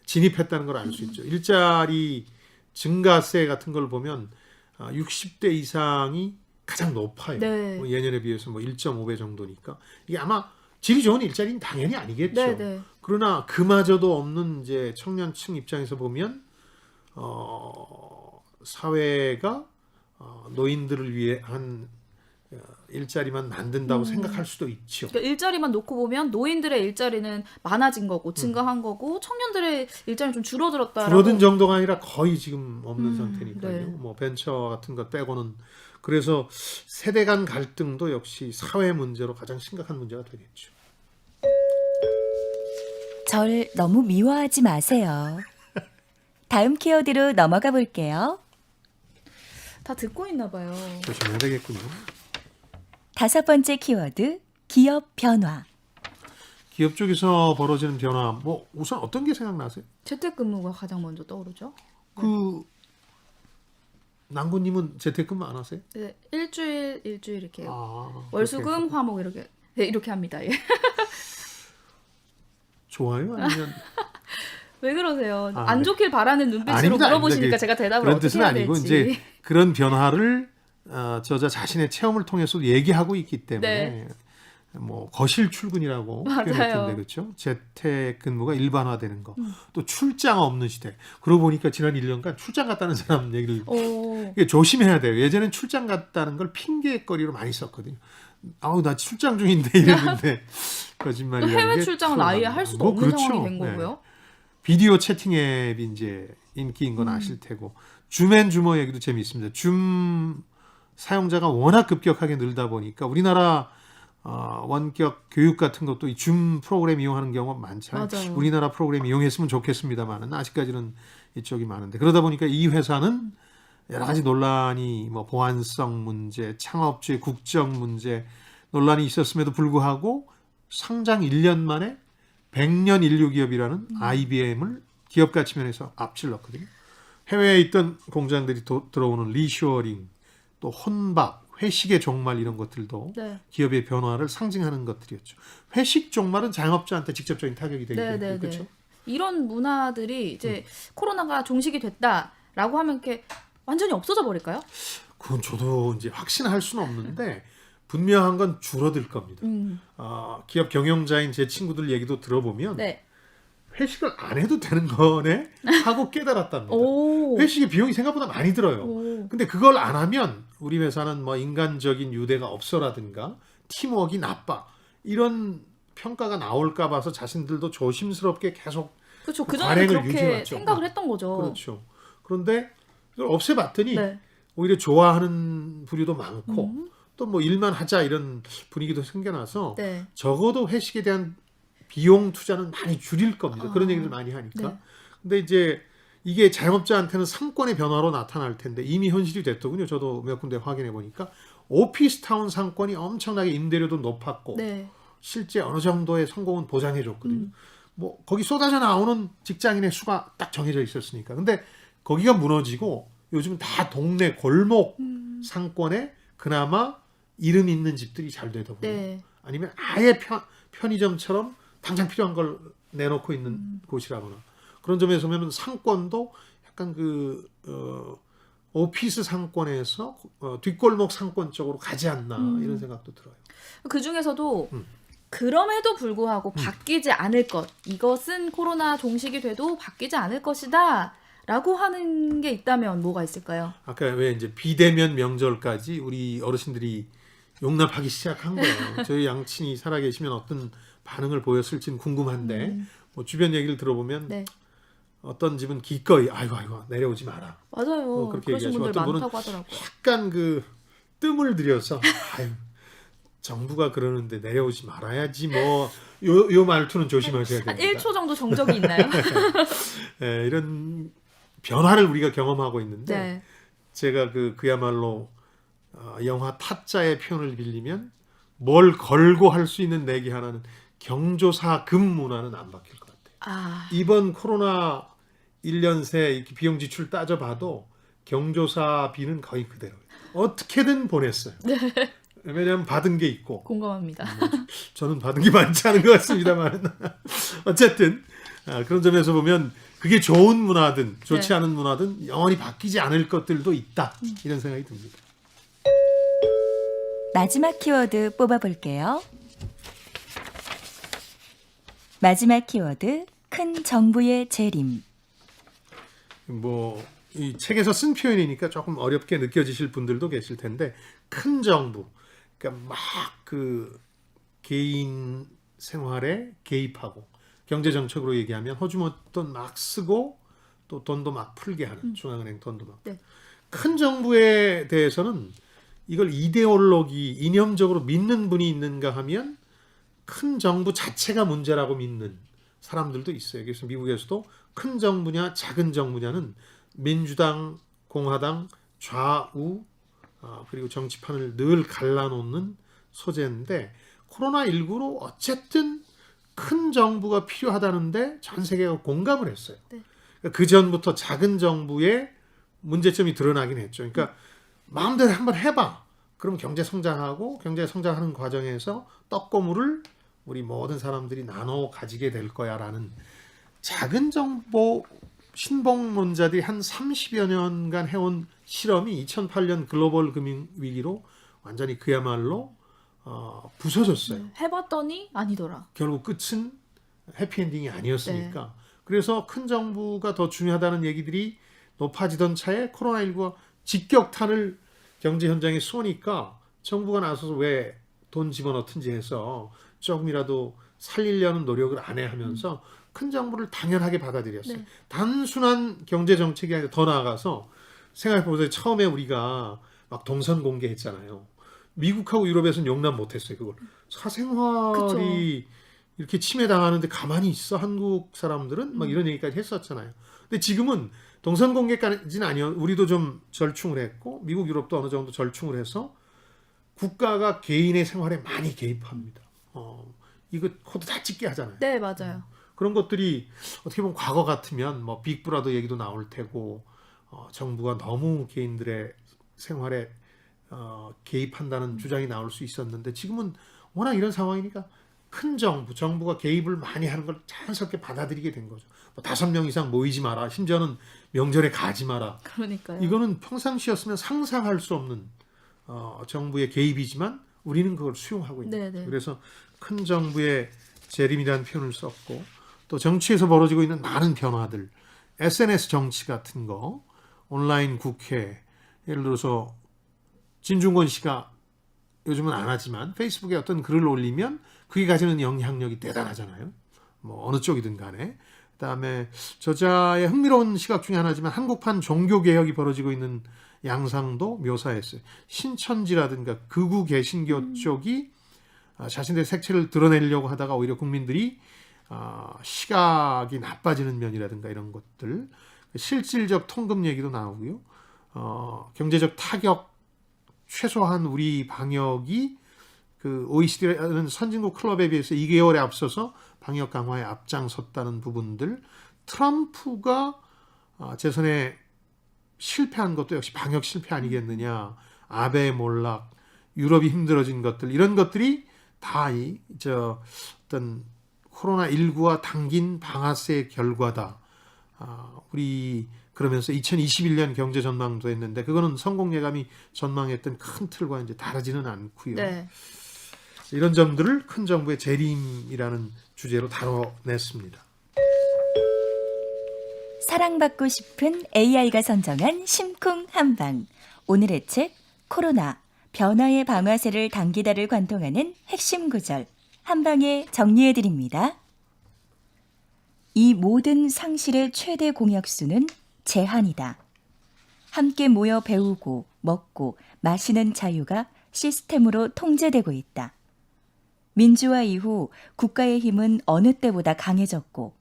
진입했다는 걸 알 수 있죠. 일자리 증가세 같은 걸 보면 60대 이상이 가장 높아요. 네. 뭐 예년에 비해서 뭐 1.5배 정도니까 이게 아마 질이 좋은 일자리는 당연히 아니겠죠. 네, 네. 그러나 그마저도 없는 이제 청년층 입장에서 보면 사회가 노인들을 위해 한 일자리만 만든다고 생각할 수도 있죠. 그러니까 일자리만 놓고 보면 노인들의 일자리는 많아진 거고 증가한 거고 청년들의 일자리는 좀 줄어들었다라고. 줄어든 정도가 아니라 거의 지금 없는 상태니까요. 네. 뭐 벤처 같은 것 빼고는. 그래서 세대 간 갈등도 역시 사회 문제로 가장 심각한 문제가 되겠죠. 절 너무 미워하지 마세요. 다음 키워드로 넘어가 볼게요. 다 듣고 있나 봐요. 조심해야 되겠군요. 5번째 키워드, 기업 변화. 기업 쪽에서 벌어지는 변화, 뭐 우선 어떤 게 생각나세요? 재택근무가 가장 먼저 떠오르죠. 그 남구님은 재택근무 안 하세요? 네, 일주일 이렇게 아, 월수금 그렇게 화목 이렇게 네, 이렇게 합니다. 예. 좋아요? 아니면 왜 그러세요? 아, 안 네. 좋길 바라는 눈빛으로 아닙니다, 물어보시니까 아닙니다. 제가 대답을 그런 어떻게 뜻은 해야 아니고 될지. 이제 그런 변화를 저자 자신의 체험을 통해서 얘기하고 있기 때문에 네. 뭐 거실 출근이라고 맞아요. 표현했던데 그렇죠? 재택 근무가 일반화되는 거, 또 출장 없는 시대. 그러고 보니까 지난 1년간 출장 갔다는 사람 얘기를 오. 이게 조심해야 돼요. 예전엔 출장 갔다는 걸 핑계거리로 많이 썼거든요. 아우 나 출장 중인데 이랬는데 또 거짓말이라는 해외 게 출장은 아예 할 수도 뭐 없는 그렇죠. 상황이 된 네. 거고요. 비디오 채팅 앱이 이제 인기인 건 아실 테고 줌앤주머 얘기도 재미있습니다. 줌 사용자가 워낙 급격하게 늘다 보니까 우리나라 원격 교육 같은 것도 이 줌 프로그램 이용하는 경우가 많잖아요. 맞아요. 우리나라 프로그램 이용했으면 좋겠습니다만은 아직까지는 이쪽이 많은데 그러다 보니까 이 회사는 여러 가지 논란이 뭐 보안성 문제, 창업주의 국적 문제 논란이 있었음에도 불구하고 상장 1년 만에 100년 인류 기업이라는 IBM을 기업 가치 면에서 앞질렀거든요. 해외에 있던 공장들이 들어오는 리쇼어링, 또 혼밥, 회식의 종말 이런 것들도 네. 기업의 변화를 상징하는 것들이었죠. 회식 종말은 자영업자한테 직접적인 타격이 되기 네, 때문에 네, 그렇죠. 네. 이런 문화들이 이제 코로나가 종식이 됐다라고 하면 이렇게 완전히 없어져 버릴까요? 그건 저도 이제 확신할 수는 없는데 분명한 건 줄어들 겁니다. 기업 경영자인 제 친구들 얘기도 들어보면 네. 회식을 안 해도 되는 거네 하고 깨달았답니다. 오. 회식의 비용이 생각보다 많이 들어요. 오. 근데 그걸 안 하면 우리 회사는 뭐 인간적인 유대가 없어라든가 팀워크가 나빠 이런 평가가 나올까 봐서 자신들도 조심스럽게 계속 그렇죠. 그전에 관행을 그렇게 유지해왔죠. 생각을 했던 거죠. 그렇죠. 그런데 이걸 없애봤더니 네. 오히려 좋아하는 부류도 많고 또 뭐 일만 하자 이런 분위기도 생겨나서 네. 적어도 회식에 대한 비용 투자는 많이 줄일 겁니다. 그런 얘기를 많이 하니까. 네. 근데 이제 이게 자영업자한테는 상권의 변화로 나타날 텐데 이미 현실이 됐더군요. 저도 몇 군데 확인해 보니까 오피스타운 상권이 엄청나게 임대료도 높았고 네. 실제 어느 정도의 성공은 보장해 줬거든요. 뭐 거기 쏟아져 나오는 직장인의 수가 딱 정해져 있었으니까. 근데 거기가 무너지고 요즘 다 동네 골목 상권에 그나마 이름 있는 집들이 잘 되더군요. 네. 아니면 아예 편의점처럼 당장 필요한 걸 내놓고 있는 곳이라거나 그런 점에서 보면 상권도 약간 오피스 상권에서 뒷골목 상권 쪽으로 가지 않나 이런 생각도 들어요. 그 중에서도 그럼에도 불구하고 바뀌지 않을 것, 이것은 코로나 종식이 돼도 바뀌지 않을 것이다 라고 하는 게 있다면 뭐가 있을까요? 아까 왜 이제 비대면 명절까지 우리 어르신들이 용납하기 시작한 거예요. 저희 양친이 살아계시면 어떤 반응을 보였을지는 궁금한데 뭐 주변 얘기를 들어보면 네. 어떤 집은 기꺼이 아이고 내려오지 마라. 맞아요. 그렇게 그러신 얘기하시고 분들 어떤 분은 많다고 하더라고요. 약간 그 뜸을 들여서 아유 정부가 그러는데 내려오지 말아야지 뭐 요 말투는 조심하셔야 한 됩니다. 1초 정도 정적이 있나요? 네, 이런 변화를 우리가 경험하고 있는데 네. 제가 그야말로 영화 타짜의 표현을 빌리면 뭘 걸고 할 수 있는 내기 하나는 경조사금 문화는 안 바뀔 것 같아요. 아, 이번 코로나 1년 새 이렇게 비용 지출 따져봐도 경조사비는 거의 그대로예요. 어떻게든 보냈어요. 왜냐하면 받은 게 있고 공감합니다. 저는 받은 게 많지 않은 것 같습니다만 어쨌든 그런 점에서 보면 그게 좋은 문화든 좋지 네. 않은 문화든 영원히 바뀌지 않을 것들도 있다 이런 생각이 듭니다. 마지막 키워드 뽑아볼게요. 마지막 키워드 큰 정부의 재림. 뭐 이 책에서 쓴 표현이니까 조금 어렵게 느껴지실 분들도 계실 텐데 큰 정부, 그러니까 막 그 개인 생활에 개입하고 경제 정책으로 얘기하면 허주머돈 막 쓰고 또 돈도 막 풀게 하는 중앙은행 돈도 막. 네. 큰 정부에 대해서는 이걸 이데올로기 이념적으로 믿는 분이 있는가 하면 큰 정부 자체가 문제라고 믿는 사람들도 있어요. 그래서 미국에서도 큰 정부냐 작은 정부냐는 민주당, 공화당, 좌우 그리고 정치판을 늘 갈라놓는 소재인데 코로나19로 어쨌든 큰 정부가 필요하다는데 전 세계가 공감을 했어요. 네. 그 전부터 작은 정부의 문제점이 드러나긴 했죠. 그러니까 마음대로 한번 해봐. 그럼 경제 성장하고 경제 성장하는 과정에서 떡고물을 우리 모든 사람들이 나눠 가지게 될 거야라는 작은 정부 신봉론자들이 한 30여 년간 해온 실험이 2008년 글로벌 금융 위기로 완전히 그야말로 부서졌어요. 해봤더니 아니더라. 결국 끝은 해피엔딩이 아니었으니까. 그래서 큰 정부가 더 중요하다는 얘기들이 높아지던 차에 코로나19가 직격탄을 경제 현장에 쏘니까 정부가 나서서 왜 돈 집어넣든지 해서 조금이라도 살리려는 노력을 안 해 하면서 큰 정부를 당연하게 받아들였어요. 네. 단순한 경제 정책이 아니라 더 나아가서 생각해보세요. 처음에 우리가 막 동선 공개했잖아요. 미국하고 유럽에서는 용납 못했어요. 그걸. 사생활이 이렇게 침해당하는데 가만히 있어 한국 사람들은 막 이런 얘기까지 했었잖아요. 근데 지금은 동선 공개까지는 아니요. 우리도 좀 절충을 했고 미국 유럽도 어느 정도 절충을 해서 국가가 개인의 생활에 많이 개입합니다. 이거 코드 다 찍게 하잖아요. 네, 맞아요. 그런 것들이 어떻게 보면 과거 같으면 뭐 빅브라더 얘기도 나올 테고 정부가 너무 개인들의 생활에 개입한다는 주장이 나올 수 있었는데 지금은 워낙 이런 상황이니까 큰 정부가 개입을 많이 하는 걸 자연스럽게 받아들이게 된 거죠. 뭐 5명 이상 모이지 마라. 심지어는 명절에 가지 마라. 그러니까요. 이거는 평상시였으면 상상할 수 없는 정부의 개입이지만 우리는 그걸 수용하고 있는 네네. 거죠. 그래서 큰 정부의 재림이라는 표현을 썼고 또 정치에서 벌어지고 있는 많은 변화들, SNS 정치 같은 거, 온라인 국회, 예를 들어서 진중권 씨가 요즘은 안 하지만 페이스북에 어떤 글을 올리면 그게 가지는 영향력이 대단하잖아요. 뭐 어느 쪽이든 간에. 그다음에 저자의 흥미로운 시각 중에 하나지만 한국판 종교개혁이 벌어지고 있는 양상도 묘사했어요. 신천지라든가 극우 개신교 쪽이 자신들의 색채를 드러내려고 하다가 오히려 국민들이 시각이 나빠지는 면이라든가 이런 것들, 실질적 통금 얘기도 나오고요. 경제적 타격 최소한 우리 방역이 그 OECD라는 선진국 클럽에 비해서 2개월에 앞서서 방역 강화에 앞장섰다는 부분들, 트럼프가 재선에 실패한 것도 역시 방역 실패 아니겠느냐, 아베 몰락, 유럽이 힘들어진 것들, 이런 것들이 다 어떤 코로나19와 당긴 방아쇠의 결과다. 우리 그러면서 2021년 경제 전망도 했는데 그거는 성공 예감이 전망했던 큰 틀과 이제 다르지는 않고요. 네. 이런 점들을 큰 정부의 재림이라는 주제로 다뤄냈습니다. 사랑받고 싶은 AI가 선정한 심쿵 한방. 오늘의 책 코로나 변화의 방아쇠를 당기다를 관통하는 핵심 구절 한방에 정리해드립니다. 이 모든 상실의 최대 공약수는 제한이다. 함께 모여 배우고 먹고 마시는 자유가 시스템으로 통제되고 있다. 민주화 이후 국가의 힘은 어느 때보다 강해졌고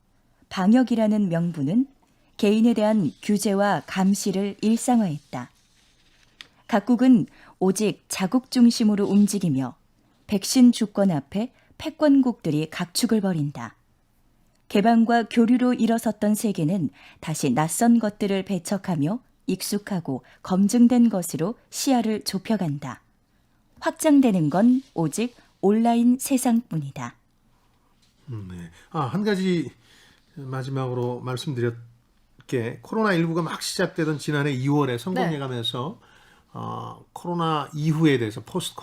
방역이라는 명분은 개인에 대한 규제와 감시를 일상화했다. 각국은 오직 자국 중심으로 움직이며 백신 주권 앞에 패권국들이 각축을 벌인다. 개방과 교류로 일어섰던 세계는 다시 낯선 것들을 배척하며 익숙하고 검증된 것으로 시야를 좁혀간다. 확장되는 건 오직 온라인 세상뿐이다. 네. 한 가지 마지막으로 말씀드릴 게 코로나19가 막 시작되던 지난해 2월에 성공예감에서 코로나 이후에 대해서 포스트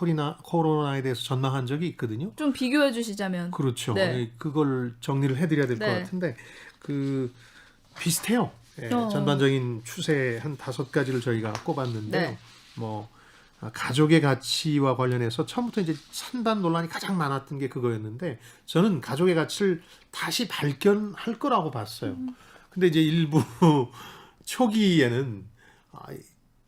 코로나에 대해서 전망한 적이 있거든요. 좀 비교해 주시자면. 그렇죠. 네. 그걸 정리를 해드려야 될 것 네. 같은데 비슷해요. 전반적인 추세 한 5가지를 저희가 꼽았는데 네. 가족의 가치와 관련해서 처음부터 이제 찬반 논란이 가장 많았던 게 그거였는데 저는 가족의 가치를 다시 발견할 거라고 봤어요. 근데 이제 일부 초기에는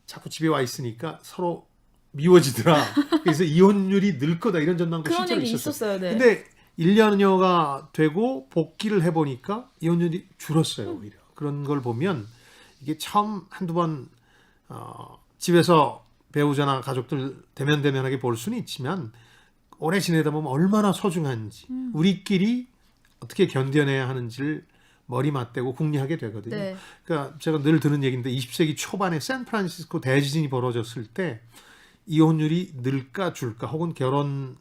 자꾸 집에 와 있으니까 서로 미워지더라. 그래서 이혼율이 늘 거다 이런 전망도 그런 실제로 얘기 있었어요. 네. 근데 1년여가 되고 복귀를 해보니까 이혼율이 줄었어요. 오히려. 그런 걸 보면 이게 처음 한두 번 집에서 배우자나 가족들 대면대면하게 볼 수는 있지만 오래 지내다 보면 얼마나 소중한지 우리끼리 어떻게 견뎌내야 하는지를 머리 맞대고 궁리하게 되거든요. 네. 그러니까 제가 늘 드는 얘기인데 20세기 초반에 샌프란시스코 대지진이 벌어졌을 때 이혼율이 늘까 줄까 혹은 결혼하는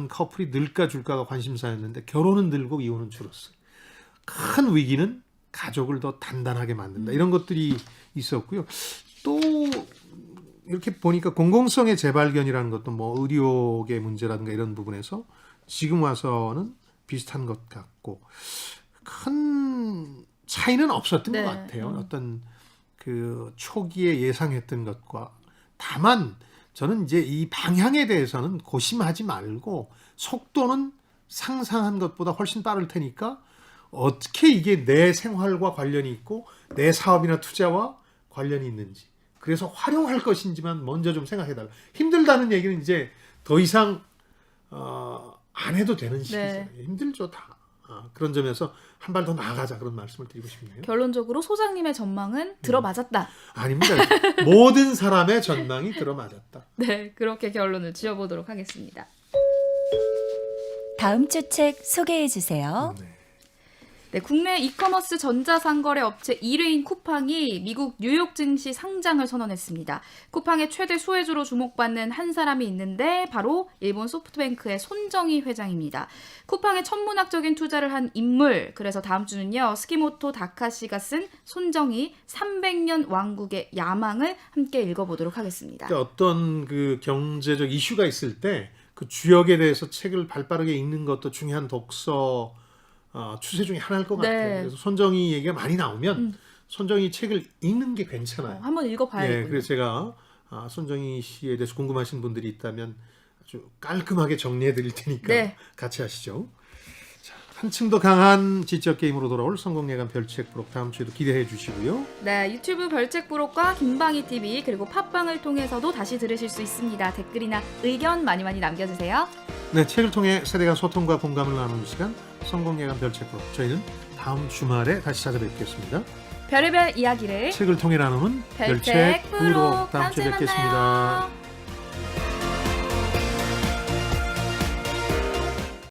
커플이 늘까 줄까가 관심사였는데 결혼은 늘고 이혼은 줄었어요. 큰 위기는 가족을 더 단단하게 만든다. 이런 것들이 있었고요. 또 이렇게 보니까 공공성의 재발견이라는 것도 뭐 의료계 문제라든가 이런 부분에서 지금 와서는 비슷한 것 같고 큰 차이는 없었던 네. 것 같아요. 어떤 그 초기에 예상했던 것과 다만 저는 이제 이 방향에 대해서는 고심하지 말고 속도는 상상한 것보다 훨씬 빠를 테니까 어떻게 이게 내 생활과 관련이 있고 내 사업이나 투자와 관련이 있는지 그래서 활용할 것인지만 먼저 좀 생각해달라. 힘들다는 얘기는 이제 더 이상 안 해도 되는 시기잖아요. 힘들죠 다. 그런 점에서 한 발 더 나아가자 그런 말씀을 드리고 싶네요. 결론적으로 소장님의 전망은 들어맞았다. 아닙니다. 모든 사람의 전망이 들어맞았다. 네, 그렇게 결론을 지어보도록 하겠습니다. 다음 주 책 소개해 주세요. 네, 국내 이커머스 전자상거래 업체 1위인 쿠팡이 미국 뉴욕 증시 상장을 선언했습니다. 쿠팡의 최대 수혜주로 주목받는 한 사람이 있는데 바로 일본 소프트뱅크의 손정희 회장입니다. 쿠팡에 천문학적인 투자를 한 인물, 그래서 다음 주는요 스키모토 다카시가 쓴 손정희 300년 왕국의 야망을 함께 읽어보도록 하겠습니다. 그러니까 어떤 그 경제적 이슈가 있을 때 그 주역에 대해서 책을 발빠르게 읽는 것도 중요한 독서 추세 중에 하나일 것 같아요. 그래서 손정희 얘기가 많이 나오면 손정희 책을 읽는 게 괜찮아요. 한번 읽어봐야겠군요. 그래서 제가 손정희 씨에 대해서 궁금하신 분들이 있다면 아주 깔끔하게 정리해 드릴 테니까 같이 하시죠. 자, 한층 더 강한 지적 게임으로 돌아올 성공예감 별책 부록 다음 주에도 기대해 주시고요. 네, 유튜브 별책 부록과 김방희 TV 그리고 팟빵을 통해서도 다시 들으실 수 있습니다. 댓글이나 의견 많이 남겨주세요. 네, 책을 통해 세대 간 소통과 공감을 나누는 시간 성공예감 별책 부록 저희는 다음 주말에 다시 찾아뵙겠습니다. 별의별 이야기를 책을 통해 나누는 별책 별책 부록 부록 다음 주에 뵙겠습니다. 만나요.